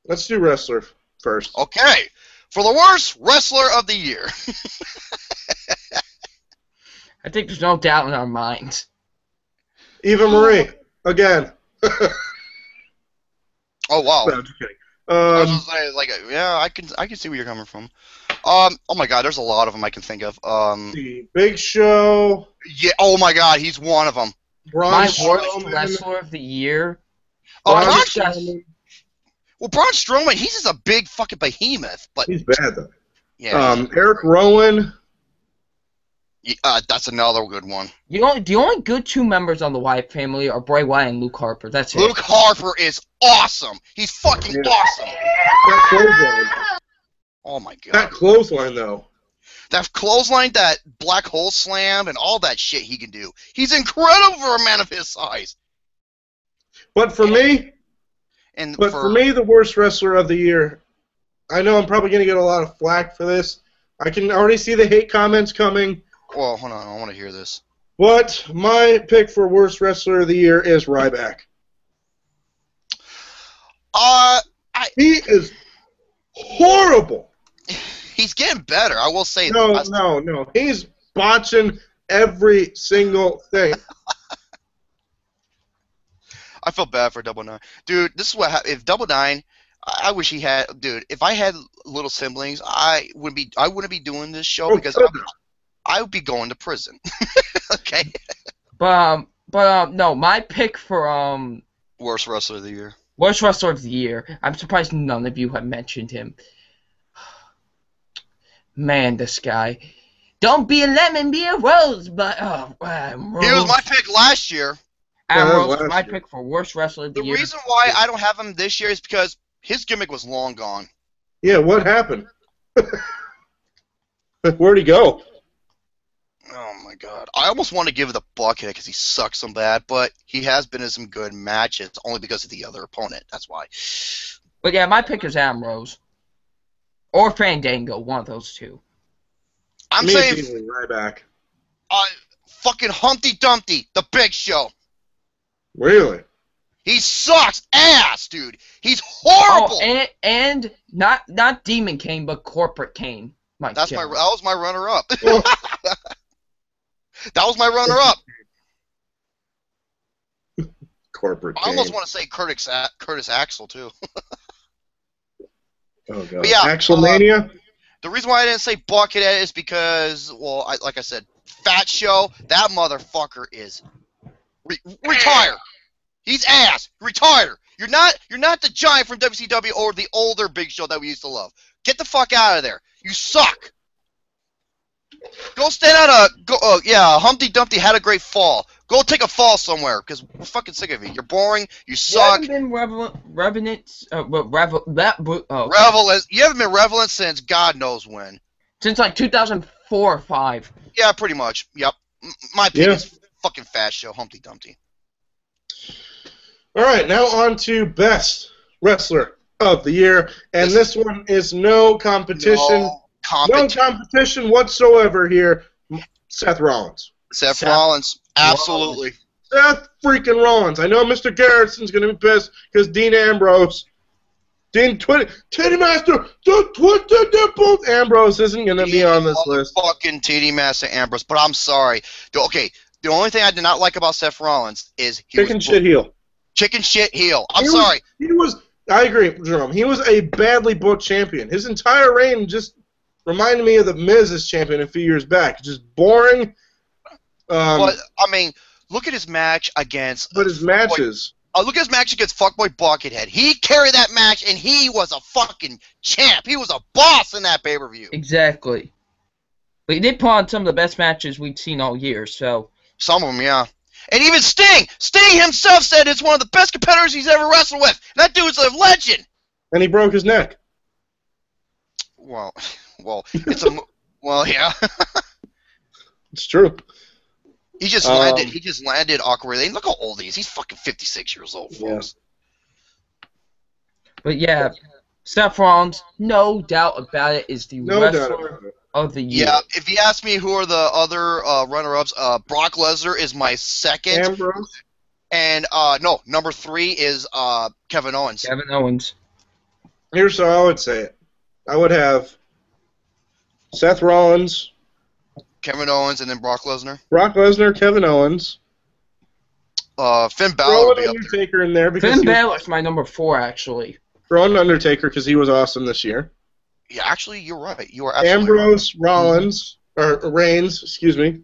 A: Let's do wrestler first.
D: Okay. For the worst wrestler of the year.
C: I think there's no doubt in our minds.
A: Eva Marie. Again.
D: Oh, wow.
A: No, just kidding.
D: I was just saying, like, yeah, I can see where you're coming from. Oh my God, there's a lot of them I can think of.
A: The Big Show.
D: Yeah. Oh my God, he's one of them.
A: Braun
C: My worst
A: Strowman.
C: wrestler of the year.
D: Oh,
A: Braun
D: Braun
A: Strowman.
D: Well, Braun Strowman, he's just a big fucking behemoth. But
A: He's bad though.
D: yeah,
A: Eric Rowan.
D: that's another good one.
C: The only good two members on the Wyatt family are Bray Wyatt and Luke Harper. That's it.
D: Luke Harper is awesome. He's fucking awesome.
A: That clothesline.
D: Oh my God.
A: That clothesline though.
D: That clothesline, that black hole slam, and all that shit he can do. He's incredible for a man of his size.
A: But for me,
D: And
A: for me, the worst wrestler of the year. I know I'm probably going to get a lot of flack for this. I can already see the hate comments coming.
D: well, hold on, I want to hear this.
A: But my pick for worst wrestler of the year is Ryback. He is horrible.
D: He's getting better. I will say
A: No,
D: that.
A: no. He's botching every single thing.
D: I feel bad for Double Nine, dude. This is what if Double Nine. I wish he had, dude. If I had little siblings, I wouldn't be doing this show
A: Oh,
D: because
A: good.
D: I would be going to prison. Okay.
C: But no, my pick for
D: Worst wrestler of the year.
C: worst wrestler of the year. I'm surprised none of you have mentioned him. Man, this guy. Don't be a lemon, be a rose. But
D: He was my pick last year.
C: Adam
A: Yeah,
C: Rose was
A: last
C: my
A: year.
C: pick for worst wrestler of the
D: The
C: year.
D: reason why I don't have him this year is because his gimmick was long gone.
A: Yeah, what happened? Where'd he go?
D: Oh my god. I almost want to give it the Buckhead because he sucks so bad, but he has been in some good matches only because of the other opponent. That's why.
C: But yeah, my pick is Ambrose. Or Fandango, one of those two.
D: I'm
A: Me
D: saying
A: and Dean Ryback.
D: fucking Humpty Dumpty, the Big Show.
A: Really?
D: He sucks ass, dude. He's horrible.
C: Oh, and not Demon Kane, but Corporate Kane.
D: That
C: Jones.
D: was my runner-up.
A: Well,
D: That was my runner-up.
A: Corporate
D: I almost
A: Kane.
D: want to say Curtis Axel too.
A: Oh, God.
D: But yeah,
A: Axelmania?
D: The reason why I didn't say Buckethead is because, well, like I said, Fat Show, that motherfucker is retire. He's ass. Retire. You're not the Giant from WCW or the older Big Show that we used to love. Get the fuck out of there. You suck. Go stand on Humpty Dumpty had a great fall. Go take a fall somewhere, because we're fucking sick of you. You're boring. You suck.
C: You haven't been Revenant,
D: You haven't been Revelant since God knows when.
C: since like 2004 or 5.
D: Yeah, pretty much. Yep. My pick is fucking Fat Show, Humpty Dumpty.
A: All right, now on to Best Wrestler of the Year. And this one is no competition. No competition whatsoever here. Seth Rollins.
D: Seth Rollins. Absolutely.
A: Seth freaking Rollins. I know Mr. Garrison's going to be pissed because Dean Ambrose. Titty Master, the Twitter Nipples. Ambrose isn't going to be on this list.
D: Fucking Titty Master Ambrose. But I'm sorry. The only thing I did not like about Seth Rollins is
A: Chicken shit heel.
D: Chicken shit heel. I'm sorry.
A: I agree, Jerome. He was a badly booked champion. His entire reign just reminded me of the Miz as champion a few years back. Just boring.
D: But I mean, look at his match against.
A: But his matches.
D: Look at his match against Fuckboy Buckethead. He carried that match, and he was a fucking champ. He was a boss in that pay-per-view.
C: Exactly. But he did put on some of the best matches we'd seen all year. So
D: some of them, yeah. And even Sting himself said it's one of the best competitors he's ever wrestled with. That dude's a legend.
A: And he broke his neck.
D: Well, it's a well, yeah.
A: It's true.
D: He just landed. He just landed awkwardly. Look how old he is. He's fucking 56 years old, folks.
A: Yeah.
C: But yeah, Seth Rollins, no doubt about it, is the wrestler of the year.
D: Yeah, if you ask me who are the other runner-ups, Brock Lesnar is my second.
A: Ambrose.
D: And no, number 3 is Kevin Owens.
C: Kevin Owens.
A: Here's how I would say it. I would have Seth Rollins,
D: Kevin Owens, and then Brock Lesnar.
A: Brock Lesnar, Kevin Owens.
D: Finn Balor would be up
A: Undertaker in there because
C: Finn Balor's my number 4, actually.
A: Throw in Undertaker because he was awesome this year.
D: Yeah, actually, you're right. You are absolutely
A: Ambrose, right. Rollins, or Reigns, excuse me.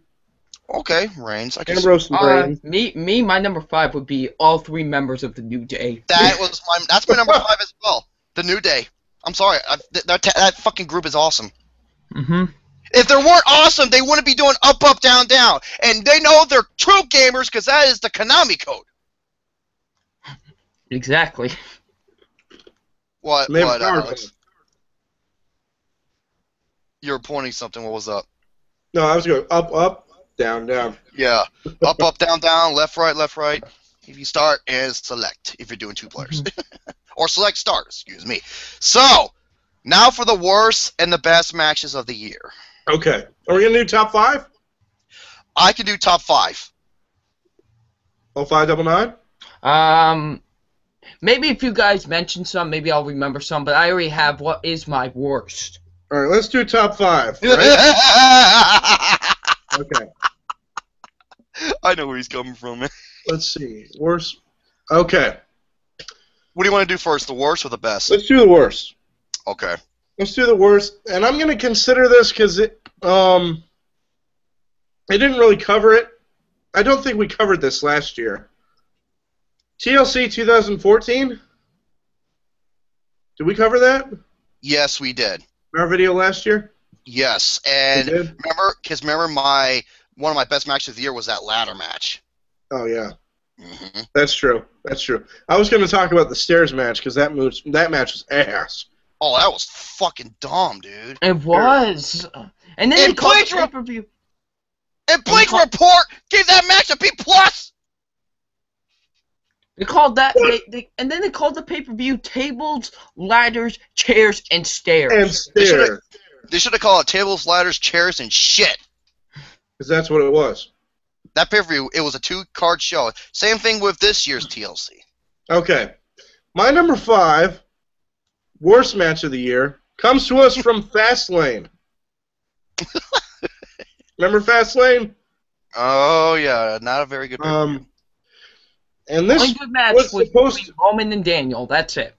D: Okay, Reigns. I
A: Ambrose and Reigns.
C: Me, my number 5 would be all 3 members of the New Day.
D: That's my number 5 as well. The New Day. I'm sorry. That fucking group is awesome.
C: Mm-hmm.
D: If they weren't awesome, they wouldn't be doing up, up, down, down. And they know they're true gamers because that is the Konami code.
C: Exactly.
D: What, Alex? You were pointing something. What was up?
A: No, I was going up, up, down, down.
D: Yeah. Up, up, down, down, left, right, left, right. If you start as select, if you're doing 2 players. Or select start, excuse me. So, now for the worst and the best matches of the year.
A: Okay. Are we going to do top 5?
D: I can do top 5.
A: 0599?
C: Maybe if you guys mention some, maybe I'll remember some, but I already have what is my worst.
A: All right, let's do top 5. Right? Okay.
D: I know where he's coming from, man.
A: Let's see. Worst. Okay.
D: What do you want to do first, the worst or the best?
A: Let's do the worst.
D: Okay.
A: Let's do the worst. And I'm going to consider this because it didn't really cover it. I don't think we covered this last year. TLC 2014? Did we cover that?
D: Yes, we did.
A: In our video last year?
D: Yes, and remember one of my best matches of the year was that ladder match.
A: Oh yeah,
D: mm-hmm.
A: That's true. That's true. I was going to talk about the stairs match because that match was ass.
D: Oh, that was fucking dumb, dude.
C: It was. And then they
D: And
C: called
D: Bleach
C: the pay-per-view.
D: And Bleach Report gave that match a B+.
C: They called that, and then they called the pay-per-view tables, ladders, chairs, and stairs.
A: And stairs.
D: They should have called it tables, ladders, chairs, and shit.
A: Because that's what it was.
D: That pay-per-view, it was a 2-card show. Same thing with this year's TLC.
A: Okay. My number 5, worst match of the year, comes to us from Fastlane. Remember Fastlane?
D: Oh, yeah, not a very good pay-per-view.
A: And this
C: Only good match
A: was
C: was
A: supposed
C: between Roman and Daniel. That's it.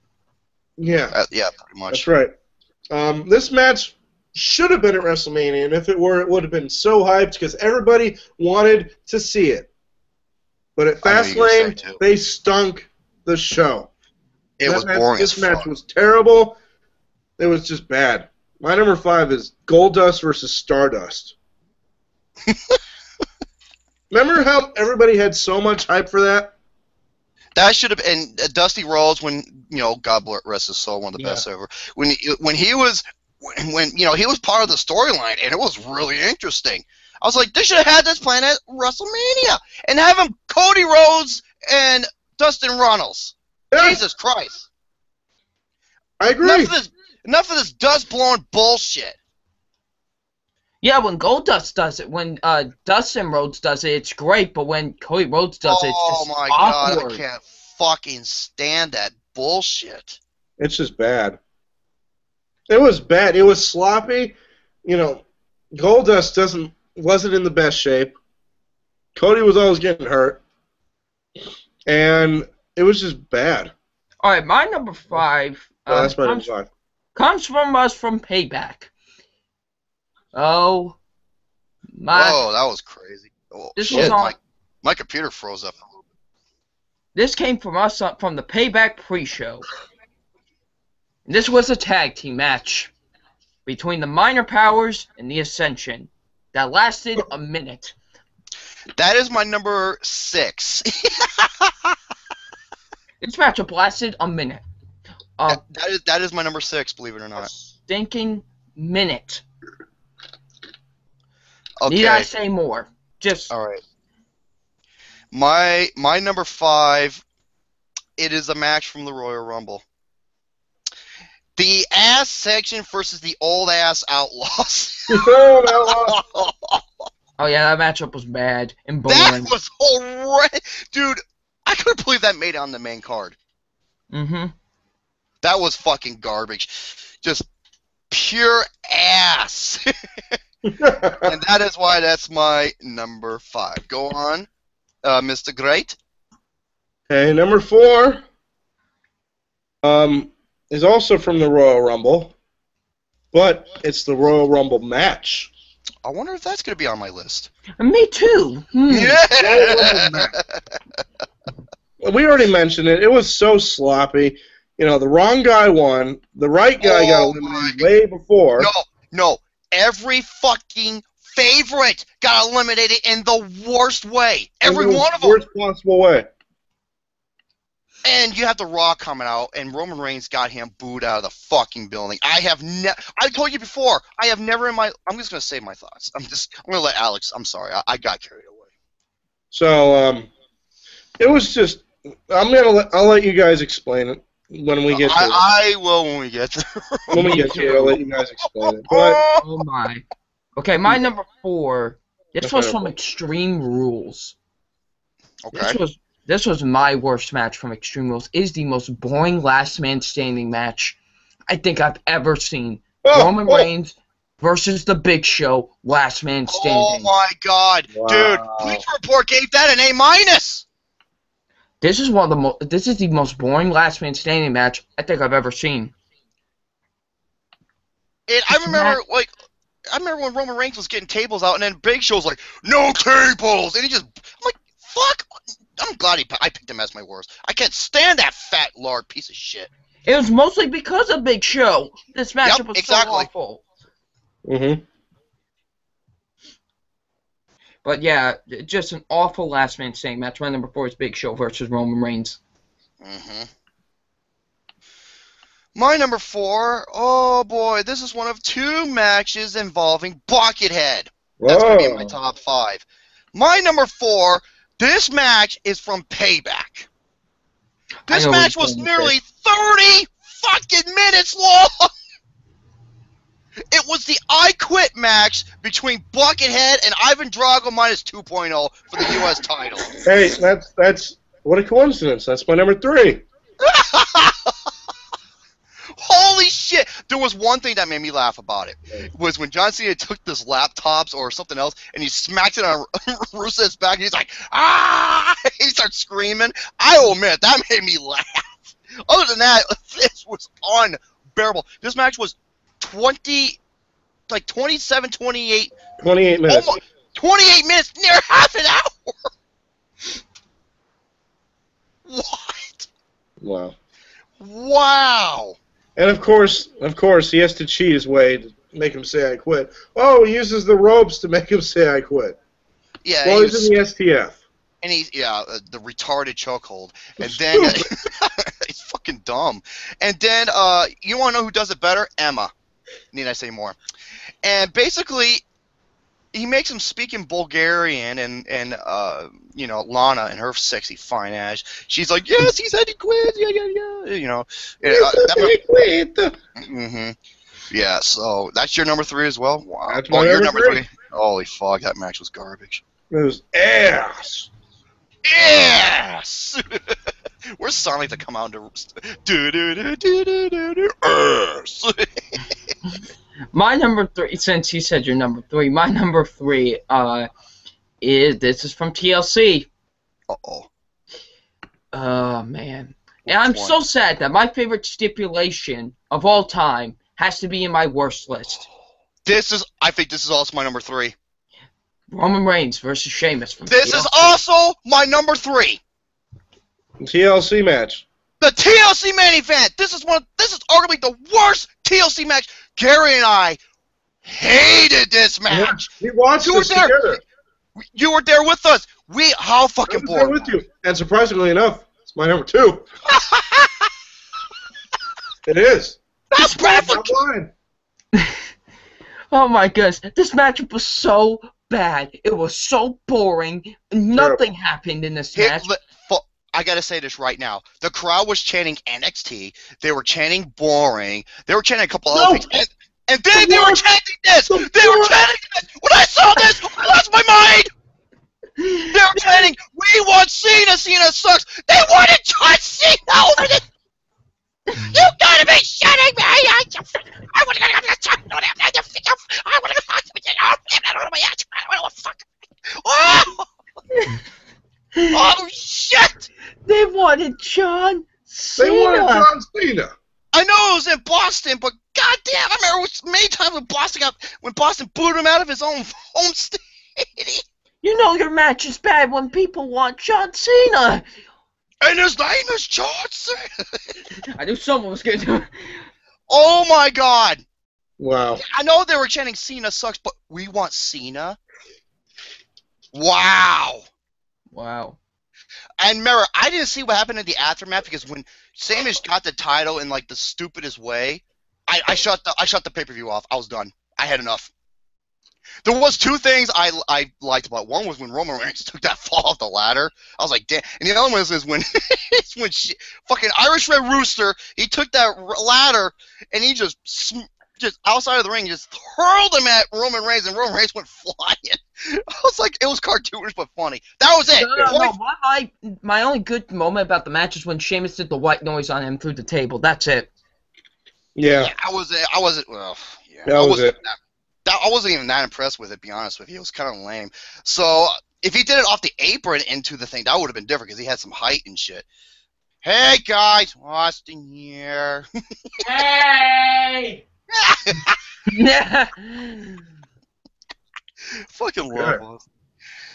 A: Yeah.
D: Yeah, pretty much.
A: That's right. This match should have been at WrestleMania, and if it were, it would have been so hyped because everybody wanted to see it. But at Fastlane, they stunk the show.
D: It was boring as fuck.
A: This match was terrible. It was just bad. My number 5 is Goldust versus Stardust. Remember how everybody had so much hype for that?
D: That should have been Dusty Rhodes when God rest his soul, one of the best ever. When he was he was part of the storyline and it was really interesting. I was like, they should have had this planned at WrestleMania and have him Cody Rhodes and Dustin Runnels. Yeah. Jesus Christ!
A: I agree.
D: Enough of this dust blowing bullshit.
C: Yeah, when Goldust does it, when Dustin Rhodes does it, it's great. But when Cody Rhodes does it, it's just
D: my
C: awkward.
D: God, I can't fucking stand that bullshit.
A: It's just bad. It was bad. It was sloppy. Goldust wasn't in the best shape. Cody was always getting hurt, and it was just bad.
C: All right, my number 5.
A: That's my number 5.
C: Comes from us from Payback. Oh my!
D: Whoa, that was crazy. Oh, my computer froze up a little bit.
C: This came from us from the Payback pre-show. This was a tag team match between the Minor Powers and the Ascension that lasted a minute.
D: That is my number 6.
C: This matchup lasted a minute.
D: That is my number 6, believe it or not.
C: Stinking minute.
D: Okay.
C: Need I say more?
D: All right. My number 5. It is a match from the Royal Rumble. The ass section versus the old ass outlaws.
C: Oh yeah, that matchup was bad and boring.
D: That was horrendous, dude. I couldn't believe that made it on the main card.
C: Mm-hmm.
D: That was fucking garbage. Just pure ass. And that is why that's my number 5. Go on, Mr. Great.
A: Okay, number 4 is also from the Royal Rumble, but it's the Royal Rumble match.
D: I wonder if that's going to be on my list.
C: Me too.
D: Yeah!
A: We already mentioned it. It was so sloppy. The wrong guy won. The right guy got eliminated way before.
D: No. Every fucking favorite got eliminated in the worst way. Every one of them.
A: Worst possible way.
D: And you have The Raw coming out, and Roman Reigns got him booed out of the fucking building. I told you before, I have never in my... I'm just going to say my thoughts. I'm going to let Alex... I'm sorry, I got carried away.
A: So, it was just... I'll let you guys explain it when we get to it.
D: I will when we get there.
A: When we get to it, I'll let you guys explain it. But,
C: oh my. Okay, my number 4. This was from Extreme Rules.
D: Okay.
C: This was my worst match from Extreme Rules. It is the most boring last man standing match I think I've ever seen. Roman Reigns versus The Big Show, last man standing.
D: Oh my God, wow. Dude! Bleach Report gave that an A-.
C: This is the most boring last man standing match I think I've ever seen.
D: And I remember when Roman Reigns was getting tables out, and then Big Show's like, "No tables," and I'm like, "Fuck." I'm glad I picked him as my worst. I can't stand that fat, lard piece of shit.
C: It was mostly because of Big Show. This matchup was so awful.
A: Mm-hmm.
C: But yeah, just an awful last man standing match. My number 4 is Big Show versus Roman Reigns.
D: Mm-hmm. My number 4, oh boy, this is one of 2 matches involving Buckethead. That's going to be in my top 5. My number 4, this match is from Payback. This match was nearly 30 fucking minutes long! It was the I Quit match between Buckethead and Ivan Drago minus 2.0 for the U.S. title.
A: Hey, that's what a coincidence. That's my number 3.
D: Holy shit! There was one thing that made me laugh about it. Was when John Cena took this laptops or something else and he smacked it on Rusev's back and he's like, ah! He starts screaming. I will admit, that made me laugh. Other than that, this was unbearable. This match was 27, 28.
A: 28 minutes.
D: Almost 28 minutes, near half an hour. What?
A: Wow.
D: Wow.
A: And of course, he has to cheat his way to make him say I quit. Oh, he uses the ropes to make him say I quit.
D: Yeah.
A: Well, he's in the STF.
D: And the retarded chokehold. And then he's fucking dumb. And then you want to know who does it better? Emma. Need I say more? And basically, he makes him speak in Bulgarian, and you know, Lana and her sexy fine ass. She's like, yes, he said he quit. Yeah. You know. He quit. Yeah. So that's your number 3 as well. Wow.
A: That's my number 3.
D: Holy fuck, that match was garbage.
A: It was ass.
D: Yes! Where's Sonic to come out and ass?
C: My number 3, since you said your number 3, my number 3 is from TLC.
D: Uh-oh.
C: Oh, man. And I'm so sad that my favorite stipulation of all time has to be in my worst list.
D: I think this is also my number 3.
C: Roman Reigns versus Sheamus from
D: This
C: TLC.
D: is also my number 3.
A: TLC match.
D: The TLC main event. This is arguably the worst TLC match. Gary and I hated this match.
A: We watched this together.
D: You were there with us. How fucking bored.
A: I was there with you. And surprisingly enough, it's my number 2. It is.
D: That's bad for.
C: Oh my goodness, this matchup was so bad. It was so boring. Nothing happened in this match.
D: I gotta say this right now. The crowd was chanting NXT. They were chanting boring. They were chanting a couple other things. And then they were chanting this. They were chanting this. When I saw this, I lost my mind. They were chanting, we want Cena. Cena sucks. They wanted John Cena over this. You gotta be shitting me! I want to go to oh shit!
C: They wanted John Cena.
A: They wanted John Cena.
D: I know it was in Boston, but goddamn, I remember many times when Boston booed him out of his own home state.
C: You know your match is bad when people want John Cena.
D: And his name is John Cena.
C: I knew someone was going to do it.
D: Oh my god.
A: Wow.
D: I know they were chanting Cena sucks, but we want Cena? Wow.
C: Wow.
D: And remember, I didn't see what happened in the aftermath because when Sheamus got the title in like the stupidest way, I shut the pay-per-view off. I was done. I had enough. There was 2 things I liked about it. One was when Roman Reigns took that fall off the ladder. I was like, damn. And the other one is when fucking Irish Red Rooster, he took that ladder and he just outside of the ring, just hurled him at Roman Reigns, and Roman Reigns went flying. I was like, it was cartoonish but funny. That was it.
C: No. My only good moment about the match is when Sheamus did the white noise on him through the table. That's it.
A: Yeah.
D: I wasn't. Well, yeah.
A: That was it.
D: I wasn't even that impressed with it, to be honest with you. It was kind of lame. So, if he did it off the apron into the thing, that would have been different, because he had some height and shit. Hey, guys. Austin here.
C: Hey!
D: Fucking love Austin.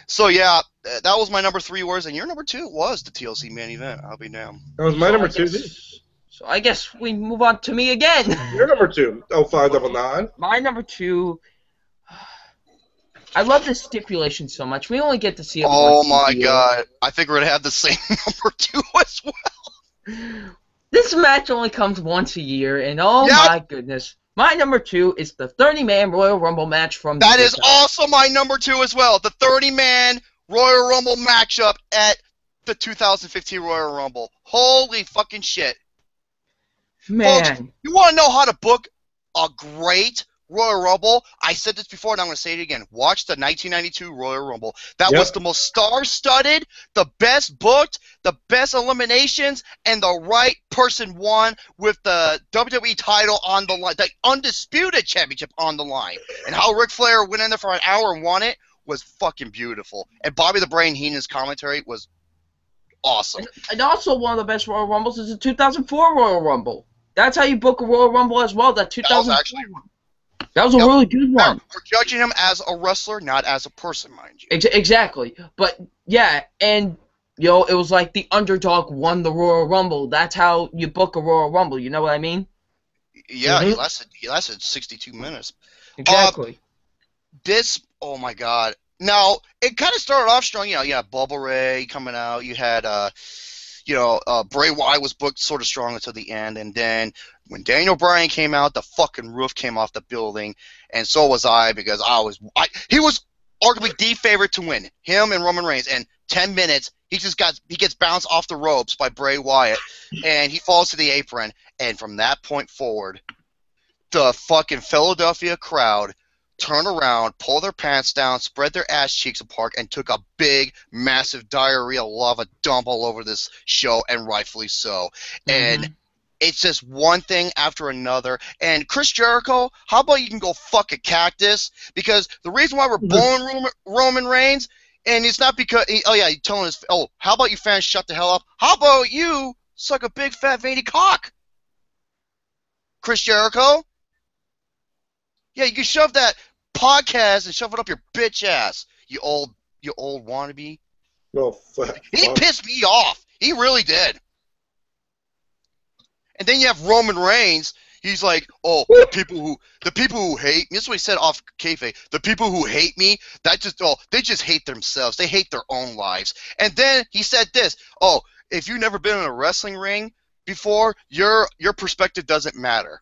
D: So, yeah, that was my number 3 words, and your number 2 was the TLC main event. I'll be damned.
A: That was my number 2.
C: So I guess we move on to me again.
A: Your number 2, 0599.
C: My number 2. I love this stipulation so much. We only get to see it once
D: my
C: a year.
D: god. I think we're going to have the same number 2 as well.
C: This match only comes once a year, and oh
D: Yep.
C: my goodness. My number 2 is the 30-man Royal Rumble match from
D: That is
C: SmackDown.
D: also my number 2 as well. The 30-man Royal Rumble matchup at the 2015 Royal Rumble. Holy fucking shit.
C: Man.
D: Folks, you want to know how to book a great Royal Rumble? I said this before, and I'm going to say it again. Watch the 1992 Royal Rumble. That was the most star-studded, the best booked, the best eliminations, and the right person won with the WWE title on the line, the undisputed championship on the line. And how Ric Flair went in there for an hour and won it was fucking beautiful. And Bobby the Brain Heenan's commentary was awesome.
C: And also one of the best Royal Rumbles is the 2004 Royal Rumble. That's how you book a Royal Rumble as well, that 2004 one. That was a really good one.
D: We're judging him as a wrestler, not as a person, mind you.
C: Exactly. But, yeah, and, you know, it was like the underdog won the Royal Rumble. That's how you book a Royal Rumble, you know what I mean?
D: Yeah, he lasted 62 minutes.
C: Exactly.
D: Oh my god. Now, it kind of started off strong. You know, you had Bubba Ray coming out. You had, Bray Wyatt was booked sort of strong until the end. And then when Daniel Bryan came out, the fucking roof came off the building. And so was I, because he was arguably the favorite to win. Him and Roman Reigns. And 10 minutes, he gets bounced off the ropes by Bray Wyatt. And he falls to the apron. And from that point forward, the fucking Philadelphia crowd turn around, pull their pants down, spread their ass cheeks apart, and took a big, massive diarrhea lava dump all over this show, and rightfully so. And it's just one thing after another. And Chris Jericho, how about you can go fuck a cactus? Because the reason why we're booing Roman Reigns, and it's not because, you're telling us, how about you fans shut the hell up? How about you suck a big, fat, veiny cock? Chris Jericho? Yeah, you can shove that podcast and shove it up your bitch ass, you old wannabe.
A: No, fuck.
D: He pissed me off. He really did. And then you have Roman Reigns. He's like, the people who hate me. This is what he said off kayfabe. The people who hate me, they just hate themselves. They hate their own lives. And then he said this. If you've never been in a wrestling ring before, your perspective doesn't matter.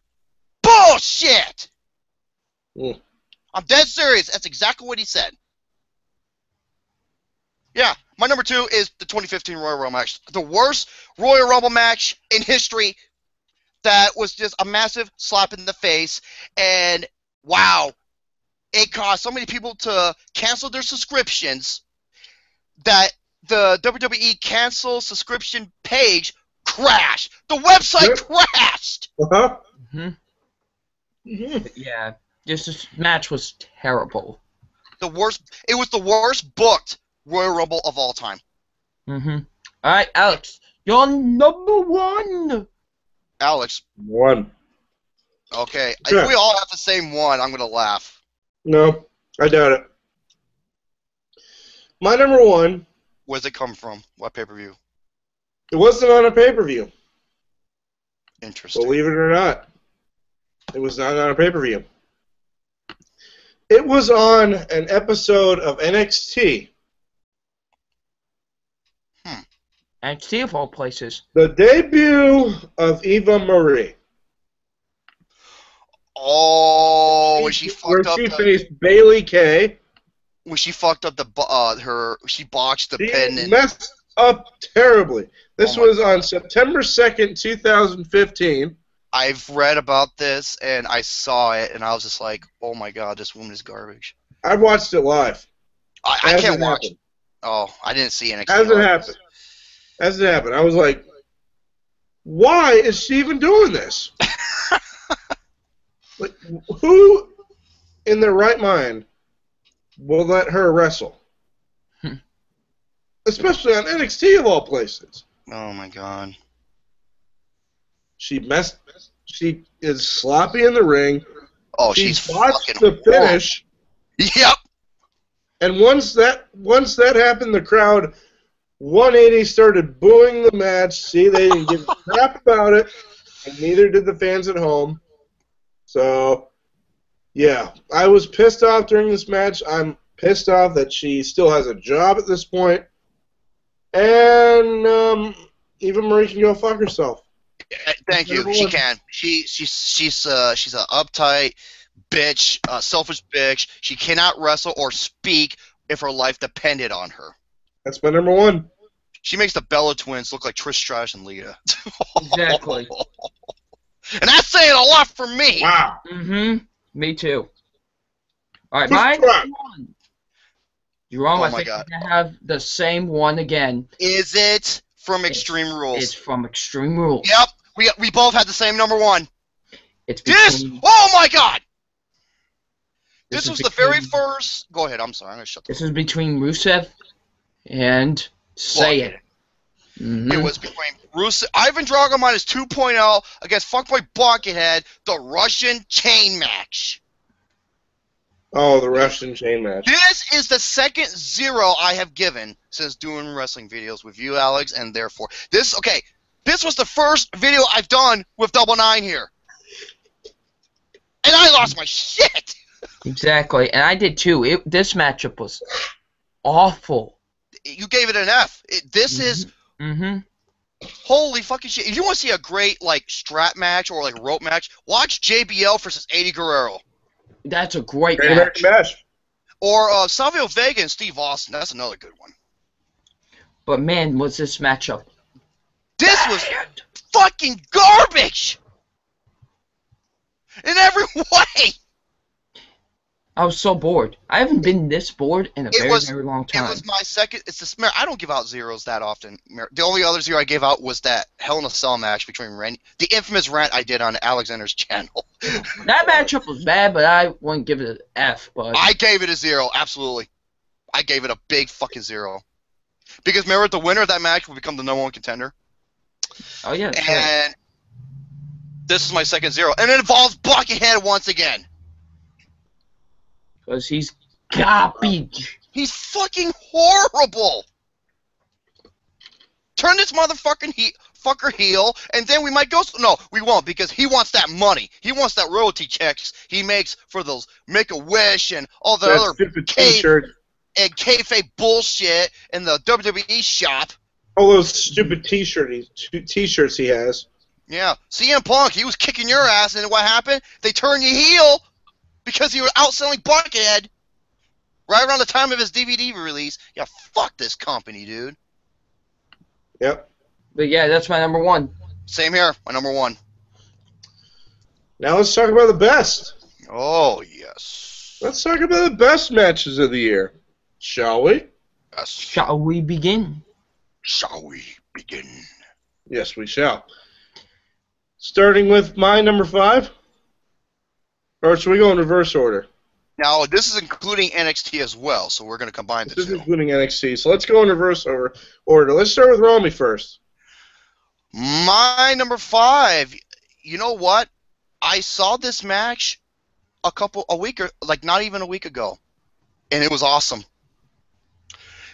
D: Bullshit. I'm dead serious. That's exactly what he said. Yeah, my number 2 is the 2015 Royal Rumble match. The worst Royal Rumble match in history. That was just a massive slap in the face. And, wow, it caused so many people to cancel their subscriptions that the WWE cancel subscription page crashed. The website crashed.
C: Yeah. This match was terrible.
D: It was the worst booked Royal Rumble of all time.
C: Alright, Alex, you're number 1.
D: Alex.
A: 1.
D: Okay.
A: Sure.
D: If we all have the same one, I'm going to laugh.
A: No, I doubt it. My number 1.
D: Where's it come from? What pay-per-view?
A: It wasn't on a pay-per-view.
D: Interesting.
A: Believe it or not. It was not on a pay-per-view. It was on an episode of NXT.
C: NXT of all places.
A: The debut of Eva Marie.
D: When she
A: faced Bailey Kay.
D: When she fucked up she botched the pin.
A: She messed up terribly. This was on September 2nd, 2015.
D: I've read about this, and I saw it, and I was just like, oh my god, this woman is garbage.
A: I watched it live.
D: I can't watch it. Oh, I didn't see NXT.
A: As it happened, I was like, why is she even doing this? Like, who in their right mind will let her wrestle? Especially on NXT of all places.
D: Oh my god.
A: She is sloppy in the ring.
D: Oh, she's
A: botched
D: fucking
A: the finish.
D: Yep.
A: And once that happened, the crowd 180 started booing the match. See, they didn't give a crap about it, and neither did the fans at home. So, yeah, I was pissed off during this match. I'm pissed off that she still has a job at this point. And Eva Marie can go fuck herself.
D: Thank you. She can. She's a uptight bitch, selfish bitch. She cannot wrestle or speak if her life depended on her.
A: That's my number one.
D: She makes the Bella twins look like Trish Stratus and Lita.
C: Exactly.
D: And that's saying a lot for me.
A: Wow.
C: Me too. All right,
A: Who's
C: mine.
A: correct?
C: Jerome,
D: Oh
C: I
D: my
C: think
D: God.
C: we're gonna have the same one again.
D: Is it from Extreme Rules?
C: It's from Extreme Rules.
D: Yep. We both had the same number one.
C: It's
D: This.
C: between,
D: Oh my God.
C: This
D: This
C: is
D: was the very
C: between-
D: first. Go ahead. I'm sorry. I'm gonna shut the.
C: This is between Rusev and Say It.
D: It was between Rusev, Ivan Drago minus 2.0 against Fuckboy Buckethead, the Russian chain match.
A: Oh, the Russian chain match.
D: This is the second zero I have given since doing wrestling videos with you, Alex, and therefore this was the first video I've done with Double Nine here, and I lost my shit.
C: Exactly, and I did too. This matchup was awful.
D: You gave it an F. This is holy fucking shit. If you want to see a great like strap match or like rope match, watch JBL versus Eddie Guerrero.
C: That's a great
A: Great
C: match.
A: American match.
D: Or Savio Vega and Steve Austin. That's another good one.
C: But man, was this matchup
D: This was fucking garbage! In every way!
C: I was so bored. I haven't been this bored in a very long time.
D: It was my second. It's the I don't give out zeros that often. The only other zero I gave out was that Hell in a Cell match between Randy, the infamous rant I did on Alexander's channel.
C: That matchup was bad, but I wouldn't give it an F. But
D: I gave it a zero, absolutely. I gave it a big fucking zero. Because remember, the winner of that match will become the #1 contender.
C: oh yeah, that's right.
D: And this is my second zero. And it involves Buckethead once again.
C: Because he's garbage.
D: He's fucking horrible. Turn this fucker heel, and then we might go. No, we won't, because he wants that money. He wants that royalty checks he makes for those Make-A-Wish and all the
A: That
D: other
A: stupid T-shirt.
D: and kayfabe bullshit in the WWE shop.
A: All those stupid T-shirts he has.
D: Yeah, CM Punk, he was kicking your ass, and what happened? They turned you heel because you were outselling Buckethead right around the time of his DVD release. Yeah, fuck this company, dude.
A: Yep.
C: But yeah, that's my number one.
D: Same here, my number one.
A: Now let's talk about the best.
D: Oh, yes.
A: Let's talk about the best matches of the year, shall we?
D: Yes.
C: Shall we begin?
D: Shall we begin?
A: Yes, we shall. Starting with my number 5. Or should we go in reverse order?
D: Now, this is including NXT as well, so we're going to combine the
A: This is
D: two.
A: including NXT, so let's go in reverse order. Let's start with Romy first.
D: My number 5, you know what? I saw this match not even a week ago, and it was awesome.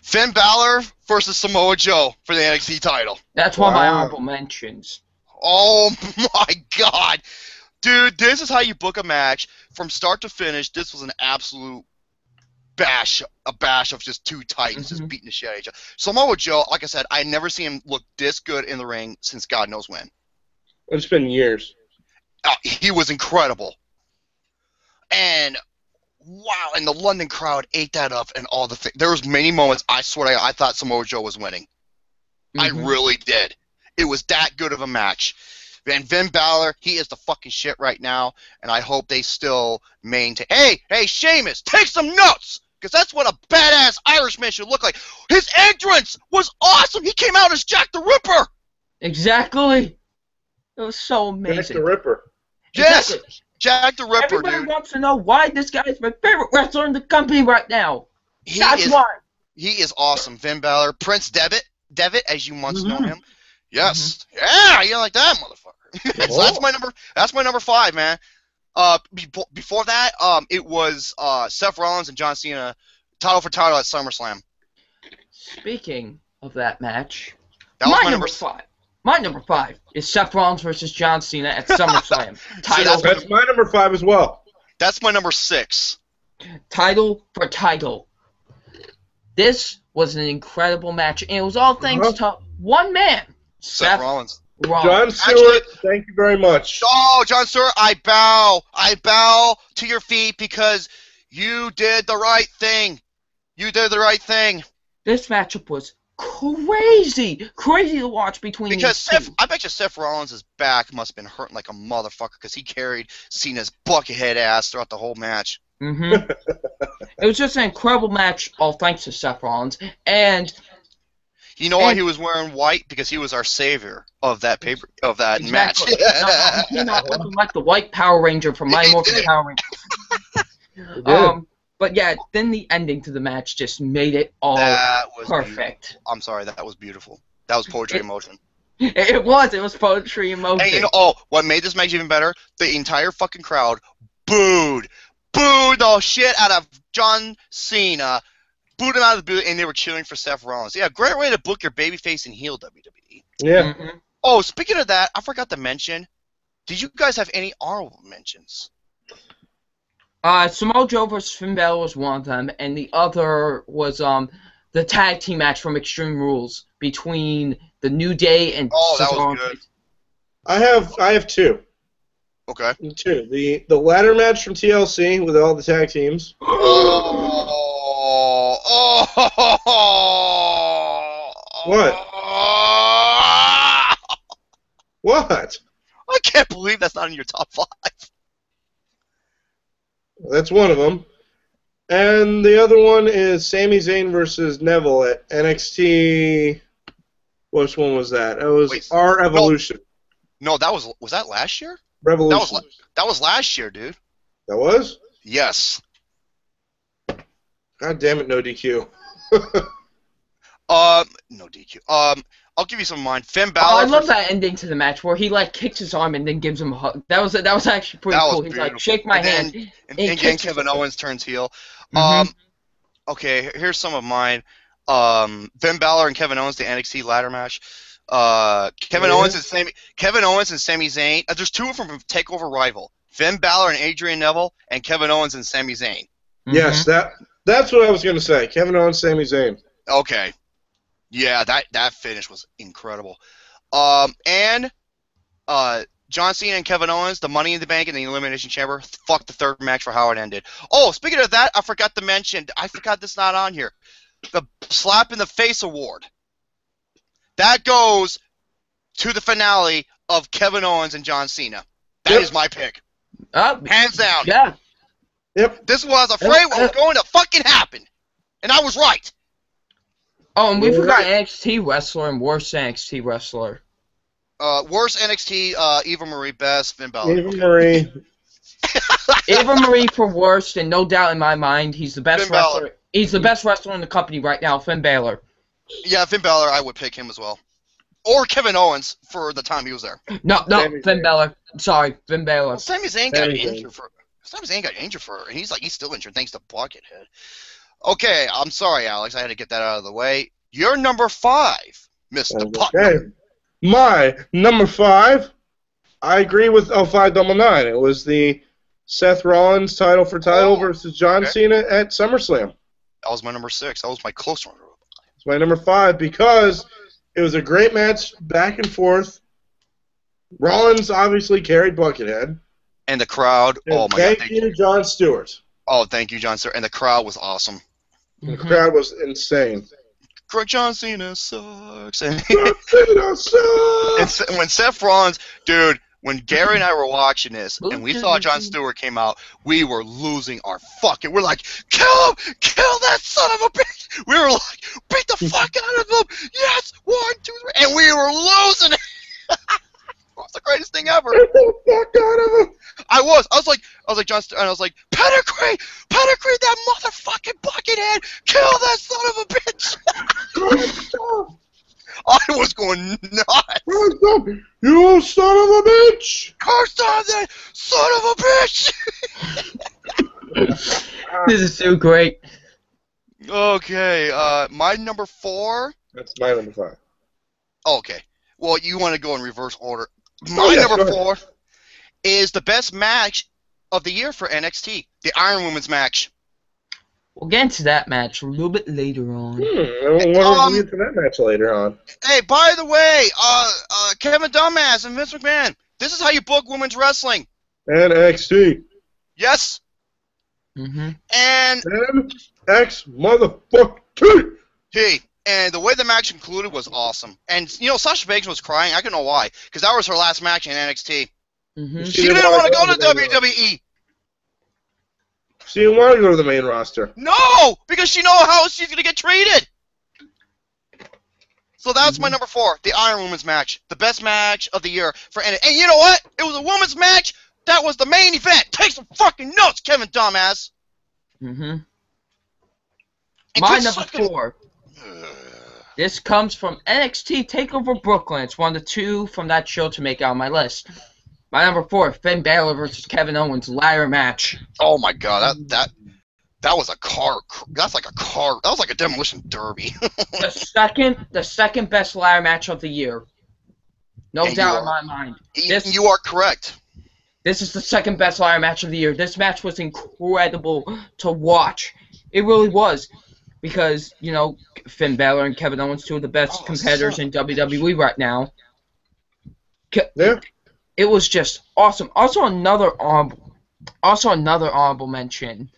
D: Finn Balor versus Samoa Joe for the NXT title.
C: That's one of my
A: Wow.
C: honorable mentions.
D: Oh my god. Dude, this is how you book a match from start to finish. This was an absolute bash of just two titans just beating the shit out of each other. Samoa Joe, like I said, I never seen him look this good in the ring since God knows when.
A: It's been years.
D: He was incredible. And wow, and the London crowd ate that up, and all the things. There was many moments I swear to God, I thought Samoa Joe was winning. I really did. It was that good of a match. And Finn Balor, he is the fucking shit right now, and I hope they still maintain. Hey, Sheamus, take some notes, because that's what a badass Irishman should look like. His entrance was awesome. He came out as Jack the Ripper.
C: Exactly. It was so amazing.
A: Jack the Ripper.
D: Yes,
C: Exactly.
D: Jack the Ripper,
C: Everybody
D: dude.
C: wants to know why this guy is my favorite wrestler in the company right now. That's
D: is,
C: why.
D: He is awesome. Finn Balor, Prince Devitt, as you once know him. Yes. Yeah, you like that, motherfucker. So that's my number 5, man. Before that, it was Seth Rollins and John Cena, title for title at SummerSlam.
C: Speaking of that match,
D: That was
C: my
D: my
C: number 5. My number 5 is Seth Rollins versus John Cena at SummerSlam.
A: That's my number 5 as well.
D: That's my number 6.
C: Title for title. This was an incredible match, and it was all thanks to one man,
D: Seth Rollins.
C: Raw.
A: John Stewart, thank you very much.
D: Oh, John Stewart, I bow to your feet because you did the right thing. You did the right thing.
C: This matchup was crazy to watch between
D: Because
C: these two.
D: I bet you Seth Rollins' back must have been hurting like a motherfucker because he carried Cena's buckethead ass throughout the whole match.
C: It was just an incredible match, all thanks to Seth Rollins. And
D: You know why he was wearing white? Because he was our savior of that match.
C: exactly. He came out looking like the White Power Ranger from Mighty Morphin Power Rangers. But yeah, then the ending to the match just made it all perfect.
D: Beautiful. I'm sorry, that was beautiful. That was poetry in motion.
C: It was poetry in motion.
D: And you know, what made this match even better? The entire fucking crowd booed the shit out of John Cena, booed him out of the booth, and they were cheering for Seth Rollins. Yeah, great way to book your babyface and heel WWE.
A: Yeah.
D: Oh, speaking of that, I forgot to mention, did you guys have any honorable mentions?
C: Samoa Joe vs. Finn Balor was one of them, and the other was the tag team match from Extreme Rules between the New Day and
D: that was good.
A: I have two.
D: Okay.
A: Two. The ladder match from TLC with all the tag teams. What? What?
D: I can't believe that's not in your top 5.
A: That's one of them. And the other one is Sami Zayn versus Neville at NXT. Which one was that? It was Our Evolution.
D: No, was that last year?
A: Revolution.
D: That was last year, dude.
A: That was?
D: Yes.
A: God damn it, no DQ.
D: No DQ. I'll give you some of mine. Finn Balor.
C: I love that ending to the match where he like kicks his arm and then gives him a hug. That was actually pretty cool. He's like, shake my hand.
D: And then Kevin Owens turns heel. Okay, here's some of mine. Finn Balor and Kevin Owens, the NXT ladder match. Kevin Owens and Sami Zayn. There's two of them from Takeover Rival. Finn Balor and Adrian Neville, and Kevin Owens and Sami Zayn.
A: Yes, that's what I was going to say. Kevin Owens, Sami Zayn.
D: Okay. Yeah, that finish was incredible. And John Cena and Kevin Owens, the Money in the Bank and the Elimination Chamber. Fuck the third match for how it ended. Oh, speaking of that, I forgot to mention. I forgot this not on here. The Slap in the Face Award. That goes to the finale of Kevin Owens and John Cena. That is my pick. Hands down.
C: Yeah.
A: Yep.
D: This was afraid what was going to fucking happen. And I was right.
C: Oh, and we forgot NXT wrestler and worst NXT wrestler.
D: Worst NXT, Eva Marie. Best, Finn Balor.
A: Eva Marie.
C: Eva Marie for worst, and no doubt in my mind, he's the best wrestler. He's the best wrestler in the company right now, Finn Balor.
D: Yeah, Finn Balor, I would pick him as well. Or Kevin Owens for the time he was there.
C: No, Finn Balor. Sorry, Finn Balor.
D: Well, Sami Zayn got injured and he's still injured thanks to Buckethead. Okay, I'm sorry, Alex. I had to get that out of the way. You're number 5, Mr. Putnam.
A: Okay. My number 5, I agree with 0599. It was the Seth Rollins title versus John Cena at SummerSlam.
D: That was my number 6. That was my close one.
A: It's my number 5 because it was a great match, back and forth. Rollins obviously carried Buckethead.
D: And the crowd, oh my God.
A: Thank you, John Stewart.
D: Oh, thank you, John Stewart. And the crowd was awesome.
A: The crowd was insane.
D: John Cena sucks. And
A: John Cena sucks!
D: And when Seth Rollins, dude, when Gary and I were watching this and we saw John Stewart came out, we were losing our fucking. We're like, kill him! Kill that son of a bitch! We were like, beat the fuck out of him! Yes! 1, 2, 3. And we were losing it! It was the greatest thing ever.
A: Get the fuck out of him!
D: I was like John Stewart, and I was like, pedigree that motherfucking buckethead! Kill that son of a bitch! I was going nuts!
A: You son of a bitch!
D: Curse on that son of a bitch!
C: This is so great.
D: Okay, my number 4.
A: That's my number 5.
D: Okay, well, you want to go in reverse order. My number 4 is the best match of the year for NXT, the Iron Women's match.
C: We'll get into that match a little bit later on.
A: We'll get to that match later on.
D: Hey, by the way, Kevin Dumbass and Vince McMahon, this is how you book women's wrestling.
A: NXT.
D: Yes.
C: Mm-hmm.
D: And
A: NX motherfucker.
D: hey, and the way the match concluded was awesome. And you know, Sasha Banks was crying. I can know why, because that was her last match in NXT.
C: Mm-hmm.
D: She didn't want to go to WWE.
A: She didn't want to go to the main roster.
D: No, because she knows how she's gonna get treated. So that's my number 4, the Iron Women's match, the best match of the year for NXT. And you know what? It was a women's match. That was the main event. Take some fucking notes, Kevin Dumbass.
C: Mm-hmm.
D: And
C: My
D: quit
C: number
D: sucking-
C: 4. This comes from NXT TakeOver Brooklyn. It's one of the 2 from that show to make it on my list. My number 4, Finn Balor versus Kevin Owens ladder match.
D: Oh my god, that was a car. That's like a car. That was like a demolition derby.
C: the second best ladder match of the year. No
D: And
C: doubt
D: you
C: in my mind.
D: You are correct.
C: This is the second best ladder match of the year. This match was incredible to watch. It really was. Because, you know, Finn Balor and Kevin Owens, 2 of the best competitors in WWE right now.
A: Yeah.
C: It was just awesome. Also another honorable mention.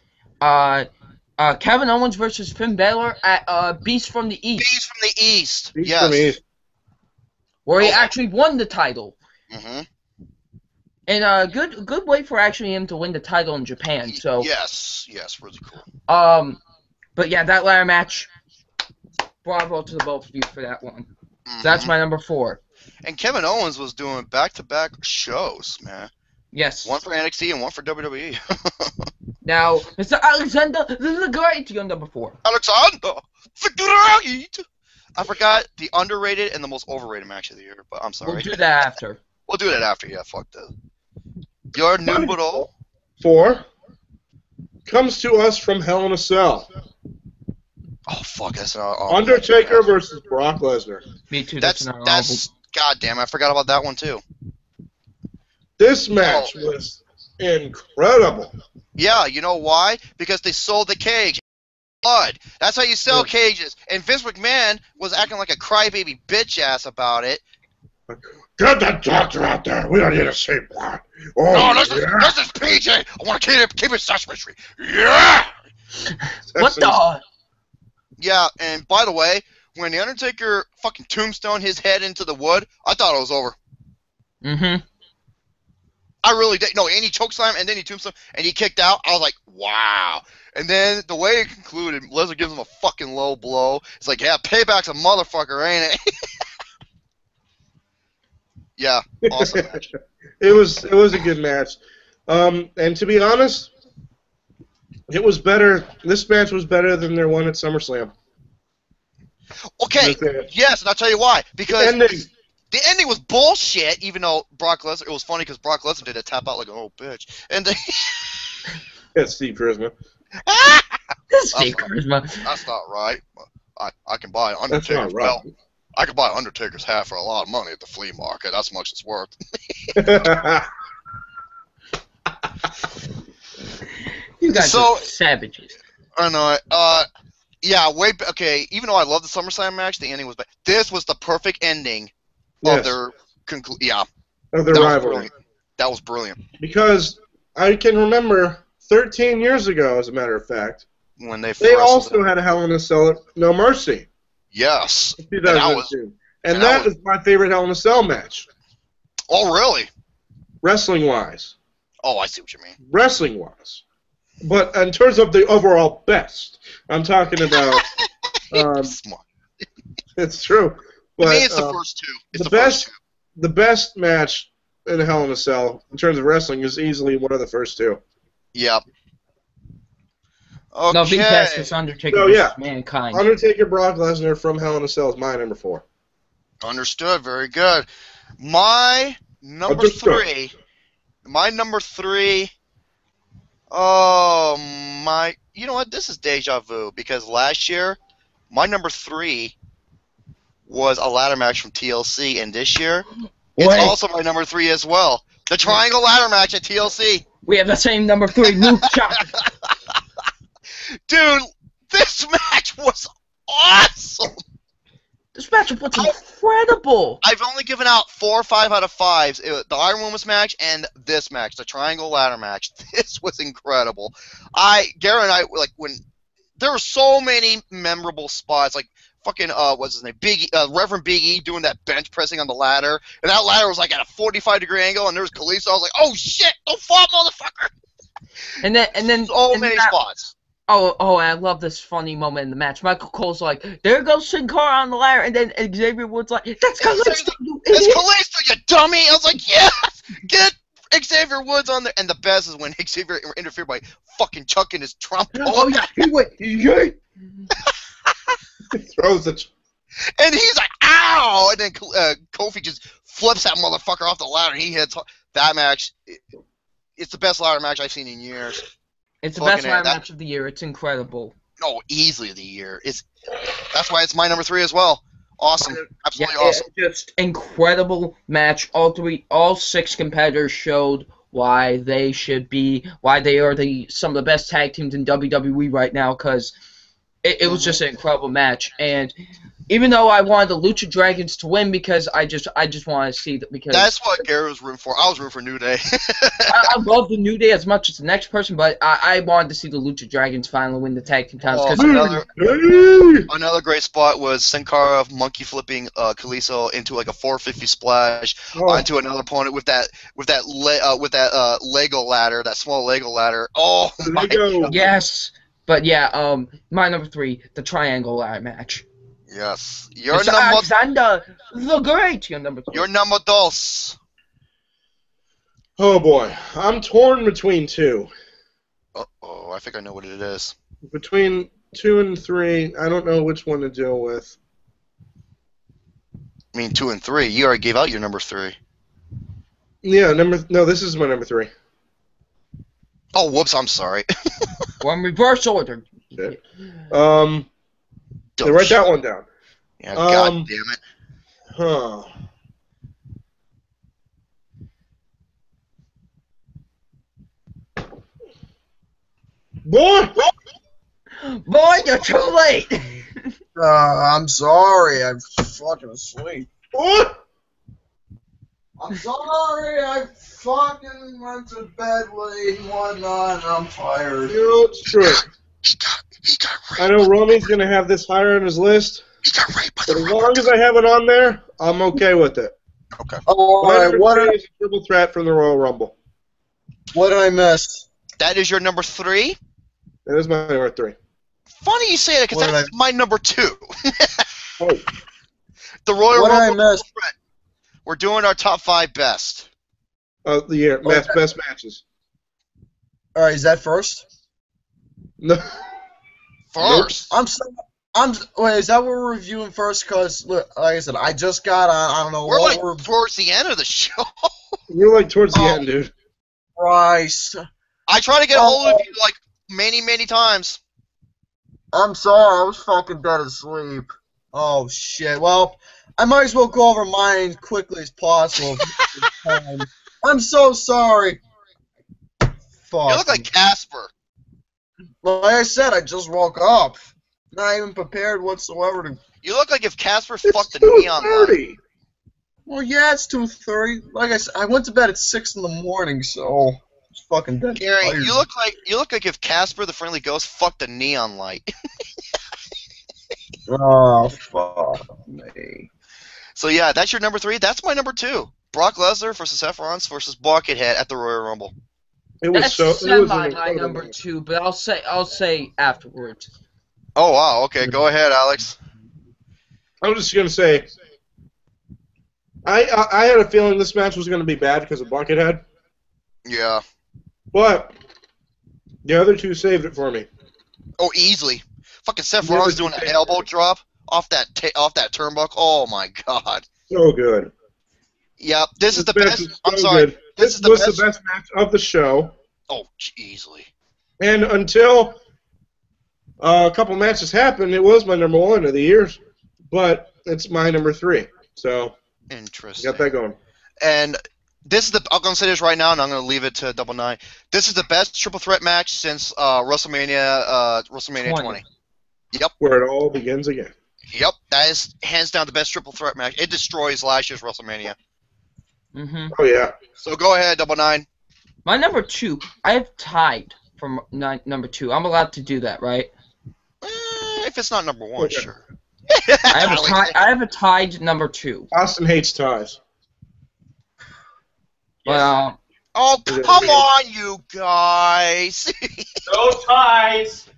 C: Kevin Owens versus Finn Balor at Beast from the East.
D: Beast from the East.
A: Beast
D: Yes.
A: from the East.
C: Where he actually won the title.
D: Mm-hmm.
C: And a good way for actually him to win the title in Japan. So
D: Yes, really cool.
C: But yeah, that ladder match, bravo to the both of you for that one. So that's my number 4.
D: And Kevin Owens was doing back-to-back shows, man.
C: Yes.
D: One for NXT and one for WWE.
C: Now, Mr. Alexander, this is great. You're number 4.
D: Alexander, the Great. I forgot the underrated and the most overrated match of the year, but I'm sorry.
C: We'll do that after.
D: We'll do that after. Yeah, fuck that. Your numero
A: 4 comes to us from Hell in a Cell.
D: Oh fuck, that's not
A: Undertaker versus Brock Lesnar.
C: Me too.
D: That's god damn, I forgot about that one too.
A: This match was incredible.
D: Yeah, you know why? Because they sold the cage. Blood. That's how you sell cages. And Vince McMahon was acting like a crybaby bitch ass about it.
A: Get that doctor out there. We don't need to see blood. Oh,
D: No, this is PJ. I want to keep it suspense free. Yeah.
C: What the?
D: Yeah, and by the way, when the Undertaker fucking tombstone his head into the wood, I thought it was over.
C: Mm-hmm.
D: I really did. No, and he chokeslammed, and then he tombstone, and he kicked out. I was like, wow. And then the way it concluded, Lesnar gives him a fucking low blow. It's like, yeah, payback's a motherfucker, ain't it? Yeah, awesome match.
A: It was a good match. And to be honest, it was better. This match was better than their one at SummerSlam.
D: Okay, yes, and I'll tell you why. Because
A: The
D: the ending was bullshit, even though Brock Lesnar, it was funny because Brock Lesnar did a tap out like an old bitch. And they,
A: It's Steve Charisma.
C: Steve Charisma.
D: That's not right. I can buy
A: That's not
D: Undertaker's
A: right.
D: belt. I can buy Undertaker's hat for a lot of money at the flea market. That's how much it's worth.
C: You guys are savages.
D: I know it. Yeah, okay, even though I love the SummerSlam match, the ending was bad. This was the perfect ending of their yeah.
A: Of their rivalry.
D: That was brilliant.
A: Because I can remember 13 years ago, as a matter of fact,
D: When they
A: also had a Hell in a Cell at No Mercy.
D: Yes.
A: In 2002. And that is my favorite Hell in a Cell match.
D: Oh, really?
A: Wrestling-wise.
D: Oh, I see what you mean.
A: Wrestling-wise. But in terms of the overall best, I'm talking about...
D: Smart.
A: It's true. But,
D: I mean, it's the first two. It's
A: the best match in Hell in a Cell, in terms of wrestling, is easily one of the first two.
D: Yep. Okay.
C: No, V-Cast is Undertaker versus Mankind.
A: Undertaker, Brock Lesnar from Hell in a Cell is my number 4.
D: Understood. Very good. My number 3. My number 3. Oh my! You know what? This is deja vu because last year, my number 3 was a ladder match from TLC, and this year, it's also my number 3 as well. The Triangle Ladder match at TLC.
C: We have the same number 3, Luke Chop.
D: Dude, this match was awesome.
C: This match was incredible.
D: I've only given out 4 or 5 out of 5s. The Iron Woman's match and this match, the Triangle Ladder match. This was incredible. Garrett and I, like, when there were so many memorable spots, like fucking what's his name, Reverend Big E doing that bench pressing on the ladder, and that ladder was like at a 45-degree angle, and there was Kalisto. I was like, oh shit, don't fall, motherfucker.
C: And then
D: So many spots.
C: Oh, and I love this funny moment in the match. Michael Cole's like, there goes Sin Cara on the ladder, and then Xavier Woods like, that's Kalisto, you idiot.
D: It's Kalisto, you dummy. I was like, yes, get Xavier Woods on there. And the best is when Xavier interfered by fucking chucking his trombone.
C: Oh yeah, he went, yeah.
A: Throws it.
D: And he's like, ow! And then Kofi just flips that motherfucker off the ladder, and he hits that match. It's the best ladder match I've seen in years.
C: It's the best ladder match of the year. It's incredible.
D: No, easily of the year. That's why it's my number 3 as well. Awesome. Absolutely awesome.
C: Just incredible match. All 6 competitors showed why they are some of the best tag teams in WWE right now, because it was just an incredible match. And even though I wanted the Lucha Dragons to win, because I just want to see that, because
D: that's what Gary was rooting for. I was rooting for New Day.
C: I love the New Day as much as the next person, but I wanted to see the Lucha Dragons finally win the tag team titles.
D: Another great spot was Sin Cara monkey flipping Kalisto into like a 450 splash onto another opponent with that Lego ladder, that small Lego ladder. Oh my God.
C: Yes, but yeah, my number 3, the Triangle Ladder match.
D: Yes.
C: It's Alexander the Great. Your number 3.
D: Your number 2.
A: Oh boy, I'm torn between 2.
D: Uh-oh, I think I know what it is.
A: Between 2 and 3, I don't know which one to deal with.
D: I mean 2 and 3. You already gave out your number 3.
A: Yeah, this is my number 3.
D: Oh, whoops, I'm sorry.
C: Well, in reverse order.
A: Okay. Write that one down.
D: Yeah, God damn it.
A: Huh. Boy,
C: you're too late.
E: I'm sorry. I'm fucking asleep.
A: what?
E: I'm sorry. I fucking went to bed late and whatnot, and I'm tired.
A: You know, it's true.
D: He got raped.
A: I know Romy's going to have this higher on his list,
D: He got raped by
A: but
D: the
A: as long as I have it on there, I'm okay with it.
D: Okay.
E: All
A: My
E: right.
A: number 3 is a triple threat from the Royal Rumble.
E: What did I miss?
D: That is your number 3?
A: That is my number 3.
D: Funny you say that, because
E: What did
D: that's my number 2.
A: Oh,
D: The Royal
E: What did I
D: Rumble.
E: miss?
D: We're doing our top 5 best.
A: of the year.
E: Okay.
A: Best matches.
E: All right. Is that first?
A: No.
D: First.
E: Wait, is that what we're reviewing first? Because, look, like I said, I just got on. I don't know
D: We're
E: what
D: like
E: we're.
D: towards the end of the show.
A: You're like towards the
E: Oh.
A: end, dude.
E: Christ.
D: I try to get a hold of you like many, many times.
E: I'm sorry. I was fucking dead asleep. Oh, shit. Well, I might as well go over mine quickly as possible. I'm so sorry. Fuck.
D: You look like Casper.
E: Like I said, I just woke up. Not even prepared whatsoever to.
D: You look like if Casper
A: It's
D: fucked the neon light.
A: 2:30.
E: Well, yeah, it's 2:30. Like I said, I went to bed at 6 in the morning, so it's fucking dead.
D: Gary,
E: tired.
D: you look like if Casper the Friendly Ghost fucked the neon light.
E: Oh, fuck me.
D: So yeah, that's your number 3. That's my number 2. Brock Lesnar versus Seth Rollins versus Buckethead at the Royal Rumble.
A: It was
C: That's
A: so. It was
C: semi
A: an
C: my
A: incredible
C: number
A: match.
C: 2, but I'll say afterwards.
D: Oh wow, okay, go ahead, Alex.
A: I'm just gonna say, I had a feeling this match was gonna be bad because of Buckethead,
D: Yeah.
A: but the other two saved it for me.
D: Oh, easily. Fucking Seth
A: Yeah,
D: Rollins
A: but-
D: doing an elbow drop off that turnbuckle. Oh my god.
A: So good.
D: Yep, this is the
A: match
D: best.
A: was
D: I'm
A: so
D: sorry.
A: good.
D: This is the
A: was
D: best.
A: the best match of the show,
D: Oh, easily.
A: and until a couple matches happened, it was my number 1 of the years. But it's my number 3, so
D: Interesting.
A: got that going.
D: And This is the. I'm gonna say this right now, and I'm gonna leave it to Double Nine. This is the best triple threat match since WrestleMania 20. Yep.
A: Where it all begins again.
D: Yep. That is hands down the best triple threat match. It destroys last year's WrestleMania.
A: Oh yeah.
D: So go ahead, Double Nine.
C: My number 2, I have tied for number 2. I'm allowed to do that, right?
D: If it's not number 1,
A: Okay.
D: sure.
C: I have a tied number 2.
A: Austin hates ties.
C: But,
D: Oh, come on, you guys.
F: No ties.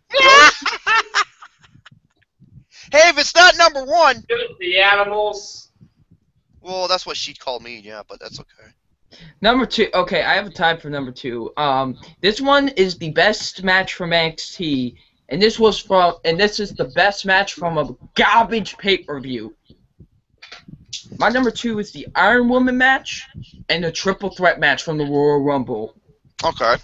D: Hey, if it's not number 1,
F: The animals.
D: well, that's what she called me, yeah, but that's okay.
C: number 2, okay, I have a tie for number 2. This one is the best match from NXT, and this is the best match from a garbage pay-per-view. My number 2 is the Iron Woman match and the triple threat match from the Royal Rumble.
D: Okay.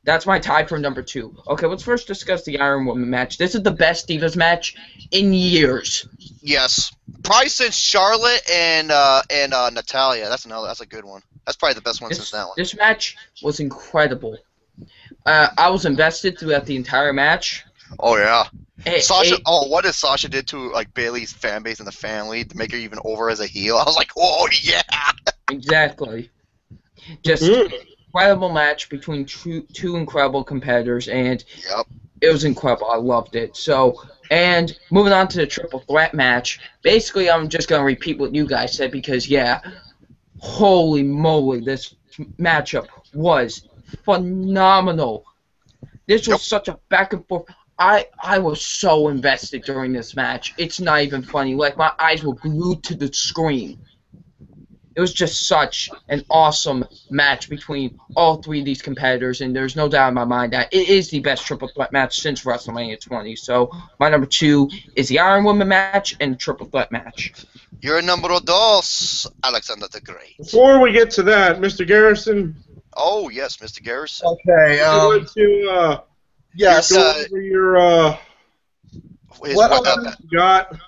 C: That's my tie for number 2. Okay, let's first discuss the Iron Woman match. This is the best Divas match in years.
D: Yes. Probably since Charlotte and Natalia. That's a good one. That's probably the best one since that one.
C: This match was incredible. I was invested throughout the entire match.
D: Oh yeah. Sasha.
C: It-
D: What did Sasha did to like Bailey's fan base and the family to make her even over as a heel? I was like, oh yeah.
C: Exactly. Just incredible match between two incredible competitors, and
D: Yep.
C: it was incredible. I loved it. So, and moving on to the triple threat match, basically I'm just going to repeat what you guys said because, yeah, holy moly, this matchup was phenomenal. This was such a back and forth. I was so invested during this match. It's not even funny. Like, my eyes were glued to the screen. It was just such an awesome match between all three of these competitors, and there's no doubt in my mind that it is the best triple threat match since WrestleMania 20. So my number 2 is the Iron Woman match and the triple threat match.
D: You're numero dos, Alexander the Great.
A: Before we get to that, Mr. Garrison,
D: Oh yes, Mr. Garrison.
E: Okay.
A: I want to
E: Yes.
A: go over your
E: What
A: got.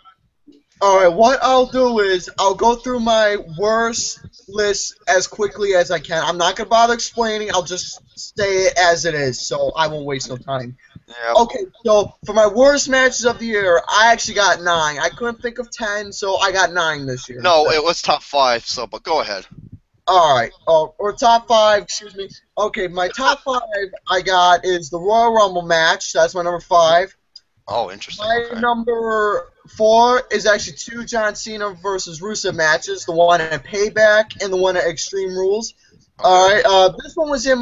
E: All right. What I'll do is I'll go through my worst list as quickly as I can. I'm not gonna bother explaining. I'll just say it as it is, so I won't waste no time.
D: Yeah.
E: Okay. So for my worst matches of the year, I actually got 9. I couldn't think of 10, so I got 9 this year.
D: No, it was top 5. So, but go ahead.
E: All right. Or top 5. Excuse me. Okay. My top 5 I got is the Royal Rumble match. That's my number 5.
D: Oh, interesting.
E: My
D: Okay.
E: number 4 is actually 2 John Cena versus Rusev matches, the one at Payback and the one at Extreme Rules. All right, this one was in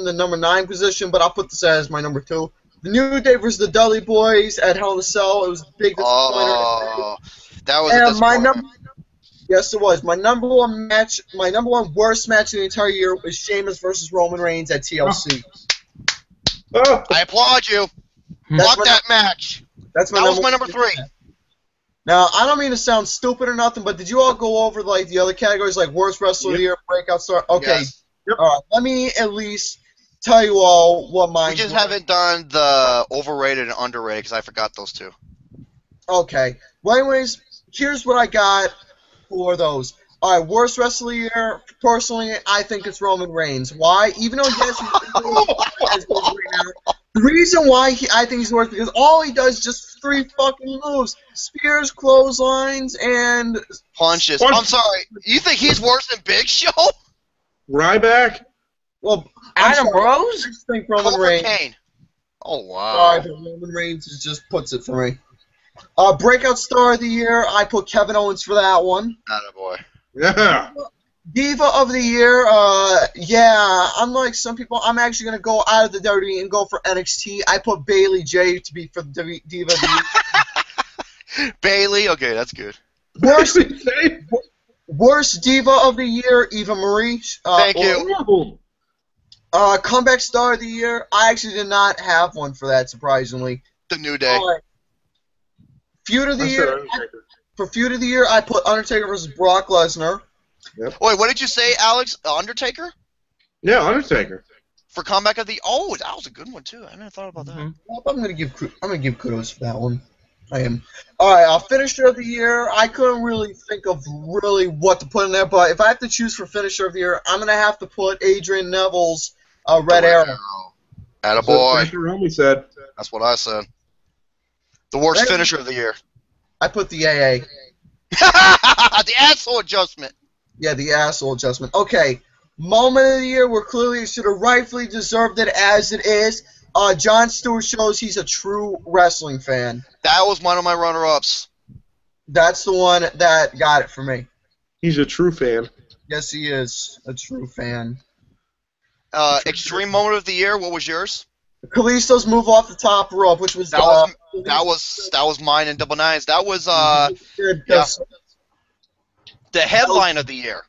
E: the number 9 position, but I'll put this as my number 2. The New Day versus the Dudley Boys at Hell in a Cell. It was a big disappointer.
D: Oh, that was a
E: And my
D: disappointment.
E: yes, it was. My number 1 match, my number 1 worst match of the entire year was Sheamus versus Roman Reigns at TLC.
A: Oh,
D: I applaud you.
E: That's
D: Fuck
E: my-
D: that match.
E: That's
D: That was my number 3.
E: Now, I don't mean to sound stupid or nothing, but did you all go over like the other categories, like worst wrestler of the year, breakout star? Okay,
D: Yes.
E: all right. Let me at least tell you all what mine.
D: We just haven't done the overrated and underrated because I forgot those 2.
E: Okay. Well, anyways, here's what I got for those. All right, worst wrestler of the year. Personally, I think it's Roman Reigns. Why? Even though yes, he's the reason why I think he's worst because all he does is just 3 fucking moves: spears, clotheslines, and
D: Punches.
A: Punch-
D: I'm sorry. You think he's worse than Big Show?
A: Ryback.
E: well, I'm
C: Adam
E: sorry,
C: Rose?
E: I just think Roman
D: Cobra
E: Reigns.
D: Kane. Oh wow.
E: Sorry, but Roman Reigns just puts it for me. Breakout star of the year, I put Kevin Owens for that one.
D: Attaboy.
A: Yeah.
E: Diva of the year, yeah, unlike some people, I'm actually going to go out of the WWE and go for NXT. I put Bailey J to be for the Diva of the year.
D: Bailey. Okay, that's good.
E: Worst Diva of the year, Eva Marie.
D: Thank you.
E: Comeback star of the year, I actually did not have one for that, surprisingly.
D: The New Day.
E: Feud of the
A: I said
E: year,
A: Undertaker.
E: for Feud of the year, I put Undertaker versus Brock Lesnar.
D: Wait, what did you say, Alex? Undertaker?
A: Yeah, Undertaker.
D: For comeback of the... Oh, that was a good one, too. I never thought about that.
C: Mhm.
E: I'm gonna give kudos for that one. I am. All right, finisher of the year. I couldn't really think of really what to put in there, but if I have to choose for finisher of the year, I'm gonna have to put Adrian Neville's Red Arrow.
D: Attaboy.
A: That's what Romy said.
D: That's what I said. The worst finisher of the year.
E: I put the AA.
D: The asshole adjustment.
E: Yeah, the asshole adjustment. Okay, moment of the year where clearly it should have rightfully deserved it as it is. Jon Stewart shows he's a true wrestling fan.
D: That was one of my runner-ups.
E: That's the one that got it for me.
A: He's a true fan.
E: Yes, he is a true fan.
D: Extreme moment of the year. What was yours?
E: Kalisto's move off the top rope, which was
D: That was mine in Double Nines. That was
E: yeah.
D: The headline of the year.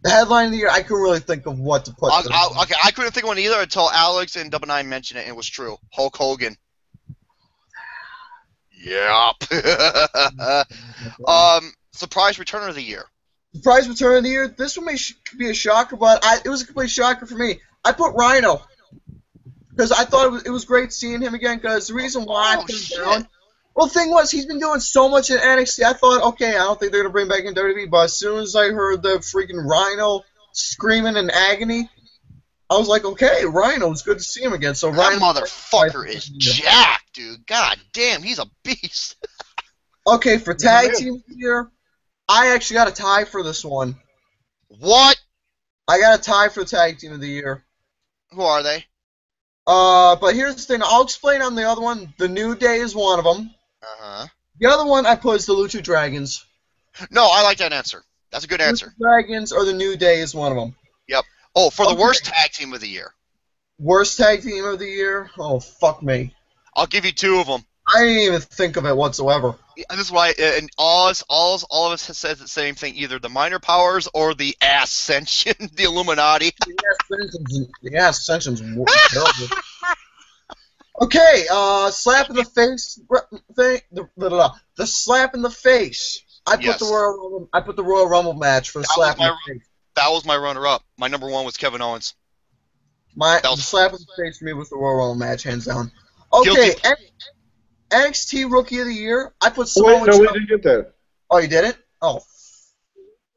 E: The headline of the year. I couldn't really think of what to put.
D: Okay, I couldn't think of one either until Alex and Double Nine mentioned it, and it was true. Hulk Hogan. Yep. Surprise return of the year.
E: Surprise return of the year. This one may be a shocker, but it was a complete shocker for me. I put Rhino because I thought it was great seeing him again. Because the reason why I put him down. Well, the thing was, he's been doing so much in NXT. I thought, okay, I don't think they're gonna bring back in WWE. But as soon as I heard the freaking Rhino screaming in agony, I was like, okay, Rhino. It's good to see him again. So
D: that
E: Rhino,
D: motherfucker is jacked, dude. God damn, he's a beast.
E: Okay, for tag team here, I actually got a tie for this one.
D: What?
E: I got a tie for tag team of the year.
D: Who are they?
E: But here's the thing. I'll explain on the other one. The New Day is one of them.
D: Uh-huh.
E: The other one I put is the Lucha Dragons.
D: No, I like that answer. That's a good answer.
E: Lucha Dragons or the New Day is one of them.
D: Yep. Oh, for the worst tag team of the year.
E: Worst tag team of the year? Oh, fuck me.
D: I'll give you two of them.
E: I didn't even think of it whatsoever.
D: And this is why, and all of us has said the same thing, either the Minor Powers or the Ascension, the Illuminati.
E: The Ascension's terrible. Okay, slap in the face thing. The slap in the face. I put the Royal Rumble match for the slap in the face.
D: That was my runner-up. My number one was Kevin Owens.
E: The slap in the face for me was the Royal Rumble match, hands down. Okay, NXT Rookie of the Year. I put Samoa Joe.
A: We didn't get that.
E: Oh, you didn't? Oh.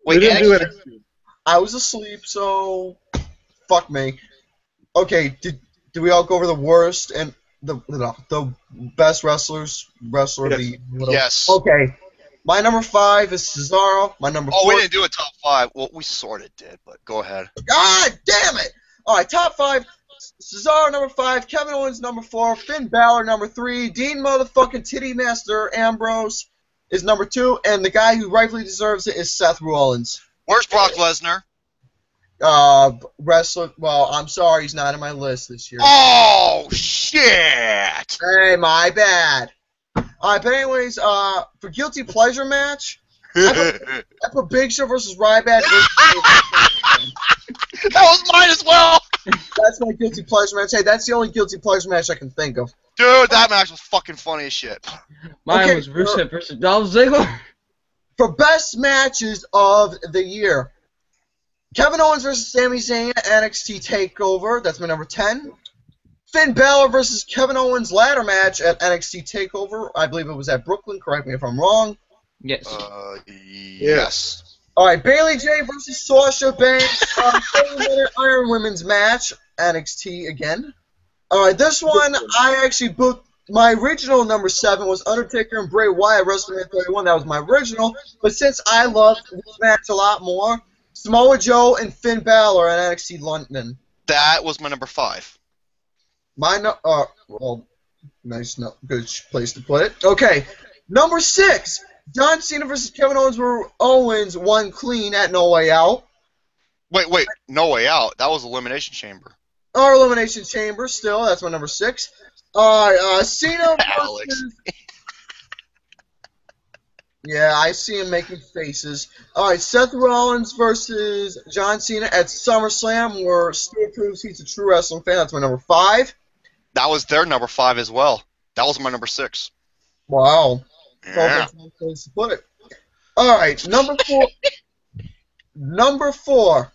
A: Wait, we didn't do NXT.
E: I was asleep, so fuck me. Okay, did we all go over the worst and the best wrestler of the year?
D: Yes.
E: Okay. My number 5 is Cesaro. My number 4.
D: Oh, we didn't do a top 5. Well, we sort of did, but go ahead.
E: God damn it! All right, top 5. Cesaro number 5, Kevin Owens number 4, Finn Balor number 3, Dean motherfucking Titty Master Ambrose is number 2, and the guy who rightfully deserves it is Seth Rollins.
D: Where's Brock Lesnar?
E: Wrestler. Well, I'm sorry, he's not in my list this year.
D: Oh shit!
E: Hey, my bad. All right, but anyways, for guilty pleasure match, I put Big Show versus Ryback.
D: That was mine as well.
E: That's my guilty pleasure match. Hey, that's the only guilty pleasure match I can think of.
D: Dude, that match was fucking funny as shit.
C: Mine was Rusev versus Dolph Ziggler.
E: For best matches of the year, Kevin Owens versus Sami Zayn at NXT TakeOver. That's my number 10. Finn Balor versus Kevin Owens ladder match at NXT TakeOver. I believe it was at Brooklyn. Correct me if I'm wrong.
C: Yes.
D: Yes.
E: All right, Bailey J versus Sasha Banks. 30-minute Iron Women's match. NXT again. All right, this one I actually booked. My original number 7 was Undertaker and Bray Wyatt WrestleMania 31. That was my original. But since I loved this match a lot more, Samoa Joe and Finn Balor at NXT London.
D: That was my number 5.
E: Well, nice, good place to put it. Okay, number 6. John Cena versus Kevin Owens, where Owens won clean at No Way Out.
D: Wait, No Way Out. That was Elimination Chamber.
E: Or Elimination Chamber, still. That's my number 6. Cena versus... Yeah, I see him making faces. Alright, Seth Rollins versus John Cena at SummerSlam, where Steve proves he's a true wrestling fan. That's my number 5.
D: That was their number 5 as well. That was my number 6.
E: Wow.
D: Yeah.
E: That's one place to put it. Alright, number 4. Number 4.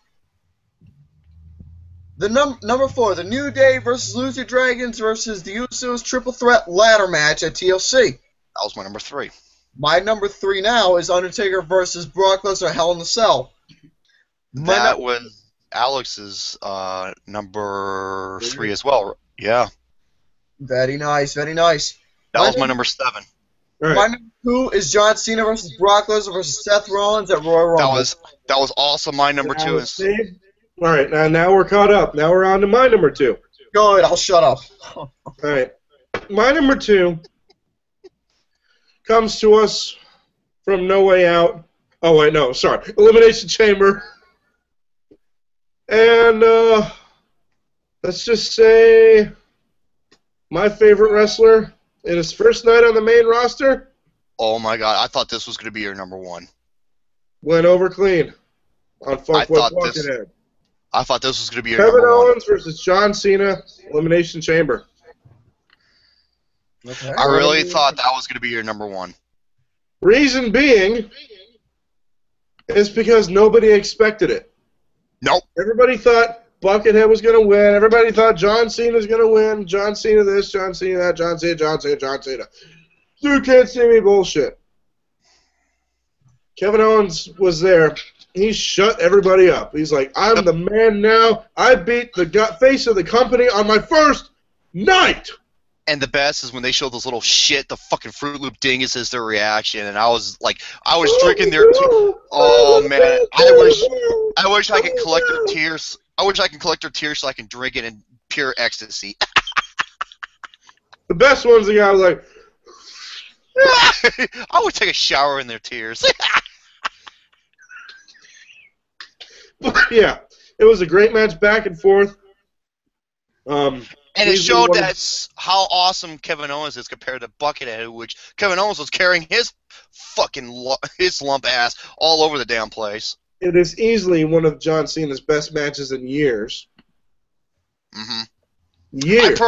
E: Number 4, the New Day versus Lucha Dragons versus the Usos triple threat ladder match at TLC.
D: That was my number 3.
E: My number 3 now is Undertaker versus Brock Lesnar, Hell in a Cell.
D: That was Alex's number 3 as well. Yeah.
E: Very nice, very nice.
D: That was my number 7.
A: All right.
E: My number 2 is John Cena versus Brock Lesnar versus Seth Rollins at Royal Rumble.
D: That was also my number 2.
A: All right, now we're caught up. Now we're on to my number 2.
E: Good, I'll shut up.
A: All right. My number 2 comes to us from No Way Out. Oh, wait, no, sorry. Elimination Chamber. And let's just say my favorite wrestler in his first night on the main roster
D: Oh my god, I thought this was going to be your number 1.
A: went over clean on Funkwood Buckethead.
D: I thought this was going to be your
A: Kevin
D: number 1.
A: Owens versus John Cena, Elimination Chamber.
E: Okay.
D: I really thought that was going to be your number 1.
A: Reason being is because nobody expected it.
D: Nope.
A: Everybody thought Buckethead was going to win. Everybody thought John Cena was going to win. John Cena this, John Cena that, John Cena, John Cena, John Cena. You can't see me bullshit. Kevin Owens was there. He shut everybody up. He's like, I'm the man now. I beat the face of the company on my first night.
D: And the best is when they show those little shit, the fucking Fruit Loop dinguses, their reaction, and I was drinking their oh man, I wish I could collect their tears. I wish I could collect their tears so I can drink it in pure ecstasy.
A: The best ones the guy was like,
D: I would take a shower in their tears.
A: but yeah, it was a great match back and forth.
D: And it showed how awesome Kevin Owens is compared to Buckethead, which Kevin Owens was carrying his fucking his lump ass all over the damn place.
A: It is easily one of John Cena's best matches in years.
D: Mm-hmm.
A: Years.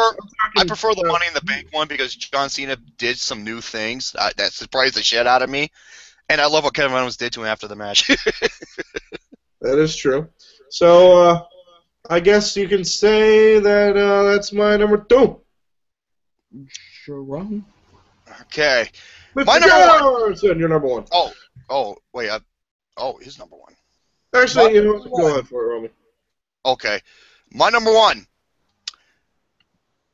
D: I prefer the Money in the Bank one because John Cena did some new things that surprised the shit out of me, and I love what Kevin Owens did to him after the match.
A: That is true. So, I guess you can say that that's my number 2.
C: Sure.
D: Okay.
A: Mr.
D: My number 1.
A: Garrison, you're number 1.
D: Oh, wait. His number 1.
A: Actually, you know what? Go ahead for it, Romy.
D: Okay. My number 1.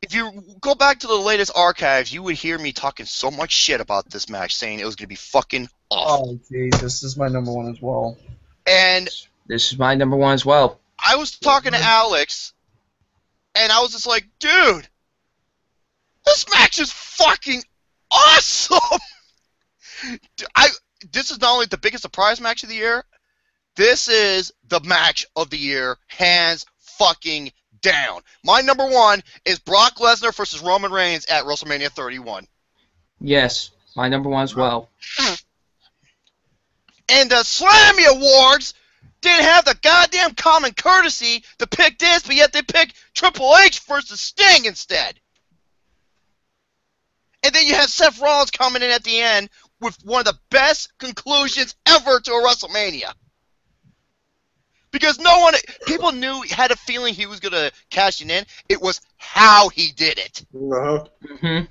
D: If you go back to the latest archives, you would hear me talking so much shit about this match, saying it was going to be fucking awful.
E: Oh, Jesus, this is my number 1 as well.
D: And
C: This is my number 1 as well.
D: I was talking to Alex, and I was just like, dude, this match is fucking awesome! This is not only the biggest surprise match of the year, this is the match of the year, hands fucking down. My number 1 is Brock Lesnar versus Roman Reigns at WrestleMania 31.
C: Yes, my number 1 as well.
D: And the Slammy Awards didn't have the goddamn common courtesy to pick this, but yet they picked Triple H versus Sting instead. And then you have Seth Rollins coming in at the end with one of the best conclusions ever to a WrestleMania. Because people had a feeling he was going to cash it in. It was how he did it.
A: Uh-huh.
C: Mm-hmm.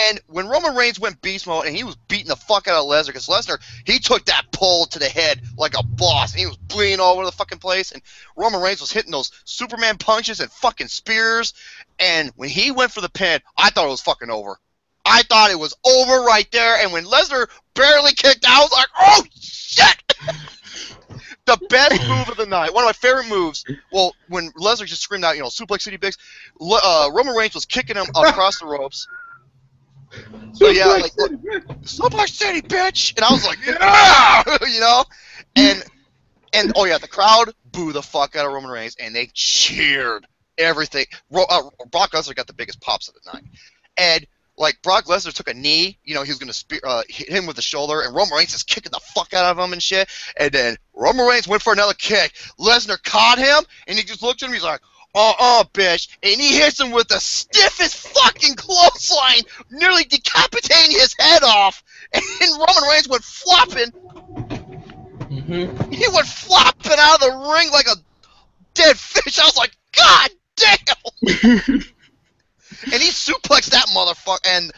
D: And when Roman Reigns went beast mode and he was beating the fuck out of Lesnar, because Lesnar, he took that pole to the head like a boss, and he was bleeding all over the fucking place, and Roman Reigns was hitting those Superman punches and fucking spears, and when he went for the pin, I thought it was fucking over. I thought it was over right there, and when Lesnar barely kicked out, I was like, oh, shit! The best move of the night, one of my favorite moves, well, when Lesnar just screamed out, Suplex City Bigs, Roman Reigns was kicking him across the ropes. So yeah, like Suplex City, bitch, and I was like, yeah, and oh yeah, the crowd booed the fuck out of Roman Reigns, and they cheered everything. Brock Lesnar got the biggest pops of the night, and like Brock Lesnar took a knee, he was gonna hit him with the shoulder, and Roman Reigns is kicking the fuck out of him and shit, and then Roman Reigns went for another kick. Lesnar caught him, and he just looked at him, he's like, bitch, and he hits him with the stiffest fucking clothesline, nearly decapitating his head off, and Roman Reigns went flopping.
C: Mm-hmm.
D: He went flopping out of the ring like a dead fish. I was like, God damn! And he suplexed that motherfucker, and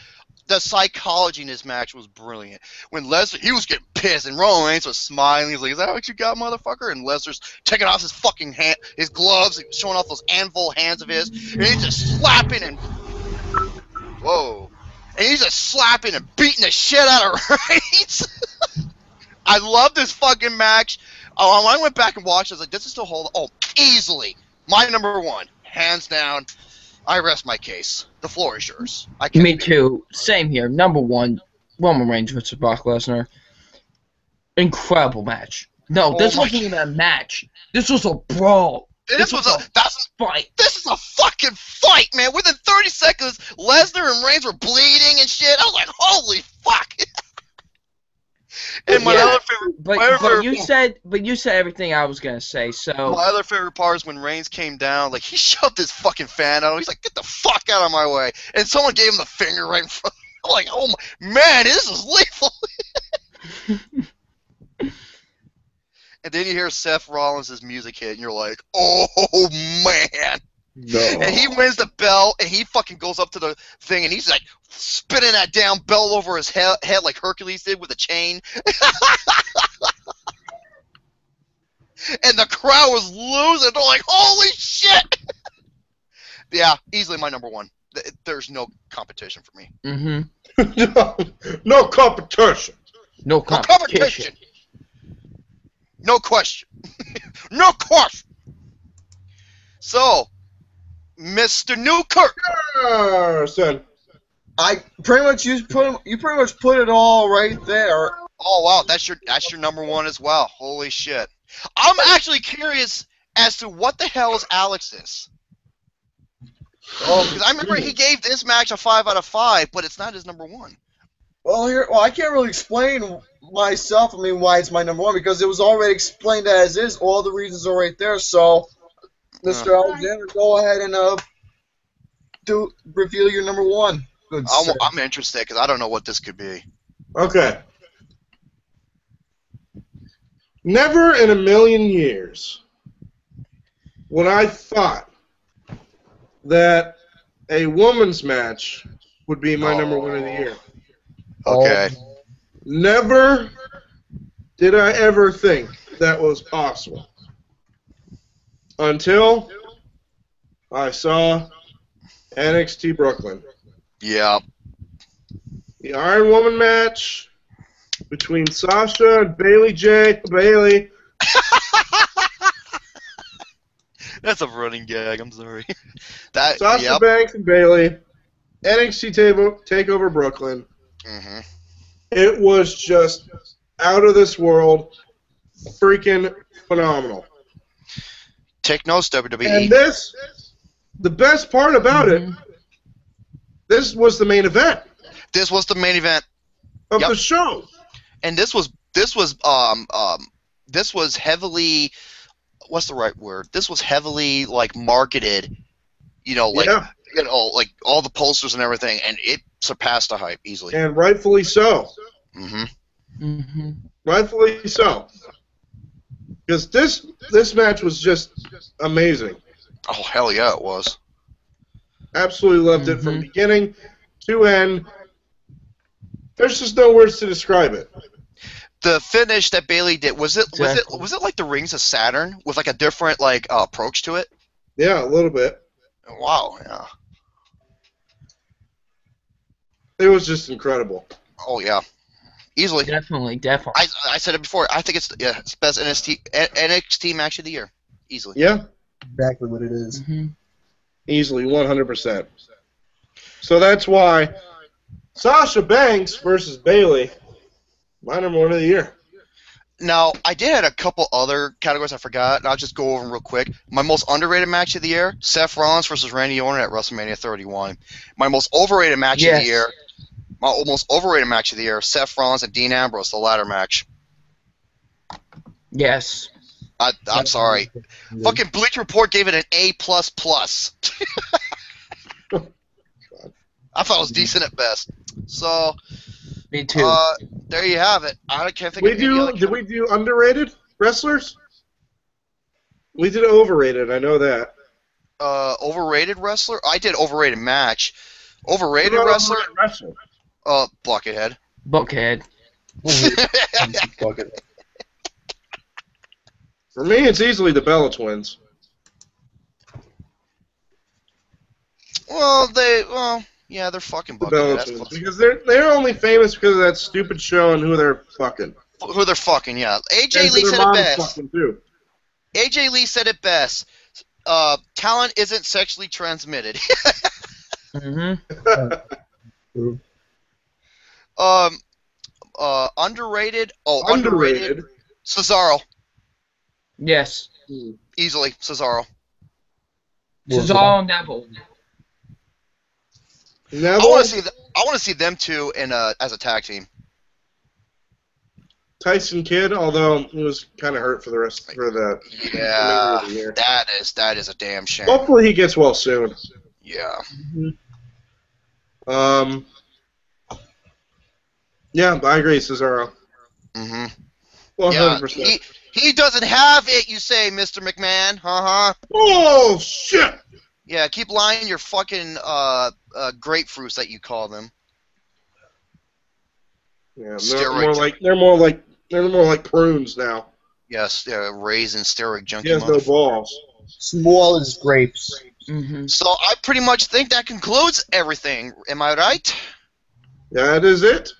D: the psychology in this match was brilliant. When Lesnar, he was getting pissed, and Roman Reigns was smiling. He's like, "Is that what you got, motherfucker?" And Lesnar's taking off his fucking hand, his gloves, showing off those anvil hands of his, and he's just slapping and whoa, and he's just slapping and beating the shit out of Reigns. I love this fucking match. Oh, when I went back and watched, I was like, "This is still hold." Oh, easily my number one, hands down. I rest my case. The floor is yours.
C: Me too. Same here. Number one, Roman Reigns versus Brock Lesnar. Incredible match. No, this wasn't even a match. This was a brawl.
D: This was a
C: fight.
D: This is a fucking fight, man. Within 30 seconds, Lesnar and Reigns were bleeding and shit. I was like, holy fuck. And my other favorite,
C: but you said everything I was gonna say. So
D: my other favorite part is when Reigns came down, like he shoved his fucking fan out. He's like, "Get the fuck out of my way!" And someone gave him the finger right in front. I'm like, "Oh my man, this is lethal." And then you hear Seth Rollins' music hit, and you're like, "Oh man!"
A: No.
D: And he wins the belt, and he fucking goes up to the thing, and he's like spinning that damn belt over his head like Hercules did with a chain. And the crowd was losing. They're like, holy shit! Yeah, easily my number one. There's no competition for me.
C: Mm-hmm.
A: No competition.
C: No competition.
D: No question. No question. So, Mr. Newkirk.
A: Son.
E: I pretty much you pretty much put it all right there.
D: Oh wow, that's your number one as well. Holy shit. I'm actually curious as to what the hell is Alex's. Oh, because I remember he gave this match a 5 out of 5, but it's not his number one.
E: Well, I can't really explain myself. I mean, why it's my number one, because it was already explained as is. All the reasons are right there. So, Mr. Alexander, go ahead and reveal your number one. Good sir.
D: I'm interested because I don't know what this could be.
A: Okay. Never in a million years would I thought that a woman's match would be my number one of the year.
D: Okay.
A: Never did I ever think that was possible until I saw NXT Brooklyn.
D: Yeah.
A: The Iron Woman match between Sasha and Bayley.
D: That's a running gag. I'm sorry. That
A: Sasha Banks and Bayley. NXT Takeover Brooklyn.
D: Mm-hmm.
A: It was just out of this world, freaking phenomenal.
D: Take notes, WWE.
A: And the best part about it, this was the main event.
D: This was the main event
A: of the show.
D: And this was heavily, what's the right word? This was heavily like marketed, like like all the posters and everything, and it surpassed the hype easily.
A: And rightfully so. Rightfully so. Because this match was just amazing.
D: Oh hell yeah, it was.
A: Absolutely loved it from beginning to end. There's just no words to describe it.
D: The finish that Bayley did, was it like the Rings of Saturn with like a different approach to it?
A: Yeah, a little bit.
D: Wow, yeah.
A: It was just incredible.
D: Oh yeah, easily.
C: Definitely.
D: I said it before. I think it's best NXT match of the year, easily.
A: Yeah.
E: Exactly what it is.
A: Easily, 100%. So that's why Sasha Banks versus Bayley, my number one of the year.
D: Now, I did have a couple other categories I forgot, and I'll just go over them real quick. My most underrated match of the year, Seth Rollins versus Randy Orton at WrestleMania 31. My most overrated match of the year, Seth Rollins and Dean Ambrose, the ladder match.
C: Yes.
D: I'm sorry. Fucking Bleach Report gave it an A++. I thought it was decent at best. So,
C: me too.
D: There you have it. I can't think of any other.
A: Did we do underrated wrestlers? We did overrated. I know that.
D: Overrated wrestler? I did overrated match. Overrated wrestler? Buckethead.
C: Buckhead.
E: Bucket.
A: For me, it's easily the Bella Twins.
D: Yeah, they're fucking
A: The Bella
D: Buckethead. That's
A: Twins.
D: close.
A: Because they're only famous because of that stupid show and who they're fucking.
D: Who they're fucking, yeah. AJ
A: And
D: Lee
A: their
D: said it
A: mom's
D: best.
A: fucking too.
D: AJ Lee said it best. Talent isn't sexually transmitted.
C: Mm-hmm.
D: Underrated.
A: Underrated.
D: Cesaro.
C: Yes.
D: Easily. Cesaro.
C: Cesaro and Neville.
A: Neville,
D: I want to see them two in as a tag team.
A: Tyson Kidd, although he was kind of hurt for the rest for the remainder of the year.
D: That is a damn shame.
A: Hopefully he gets well soon.
D: Yeah.
A: Yeah, I agree, Cesaro.
D: Mm-hmm.
A: 100%.
D: Yeah. He doesn't have it, you say, Mr. McMahon.
A: Oh shit!
D: Yeah, keep lying your fucking grapefruits that you call them.
A: Yeah,
D: Steroid
A: they're more like prunes now.
D: Yes, yeah, raisin steroid junkie.
A: He has no balls.
E: Small as grapes.
C: Mm-hmm.
D: So I pretty much think that concludes everything. Am I right?
A: That is it.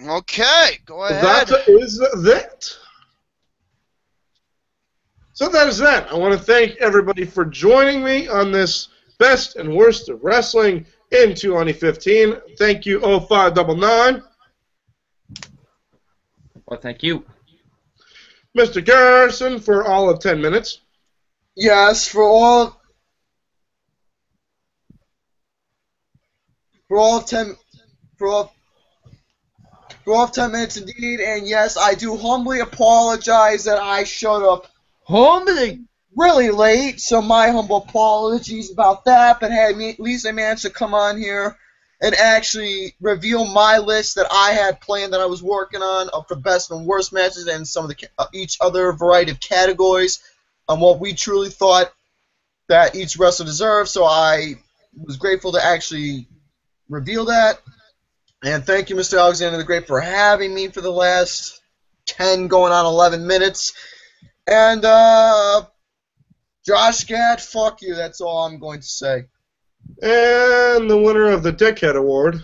D: Okay, go ahead.
A: That is that. So that is that. I want to thank everybody for joining me on this best and worst of wrestling in 2015. Thank you, 0599.
C: Well, thank you.
A: Mr. Garrison for all of 10 minutes.
E: Yes, for all of 10 minutes indeed, and yes, I do humbly apologize that I showed up
C: Humbly.
E: really late, so my humble apologies about that, but at least I managed to come on here and actually reveal my list that I had planned that I was working on of the best and worst matches and some of the each other variety of categories on what we truly thought that each wrestler deserved, so I was grateful to actually reveal that. And thank you, Mr. Alexander the Great, for having me for the last 10 going on 11 minutes. And, Josh Gad, fuck you, that's all I'm going to say.
A: And the winner of the Dickhead Award.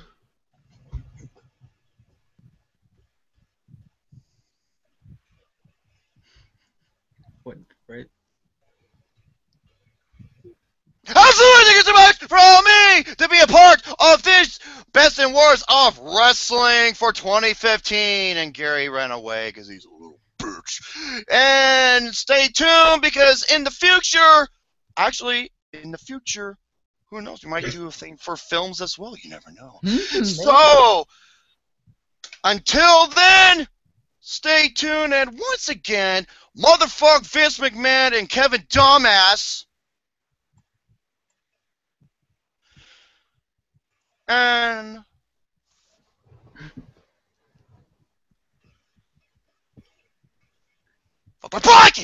C: What, right?
D: Absolutely, thank you so much for allowing me to be a part of this best and worst of wrestling for 2015. And Gary ran away because he's a little bitch. And stay tuned because in the future, who knows? We might do a thing for films as well. You never know. So, until then, stay tuned. And once again, motherfuck Vince McMahon and Kevin Dumbass. And fuck.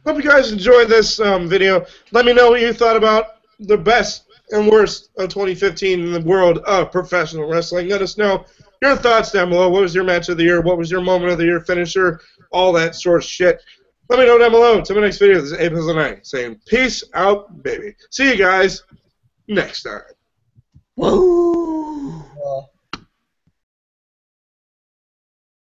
A: Hope you guys enjoyed this video. Let me know what you thought about the best and worst of 2015 in the world of professional wrestling. Let us know your thoughts down below. What was your match of the year? What was your moment of the year finisher? All that sort of shit. Let me know down below. Until my next video, this is Abe Hizzle saying peace out, baby. See you guys next time.
C: Woo!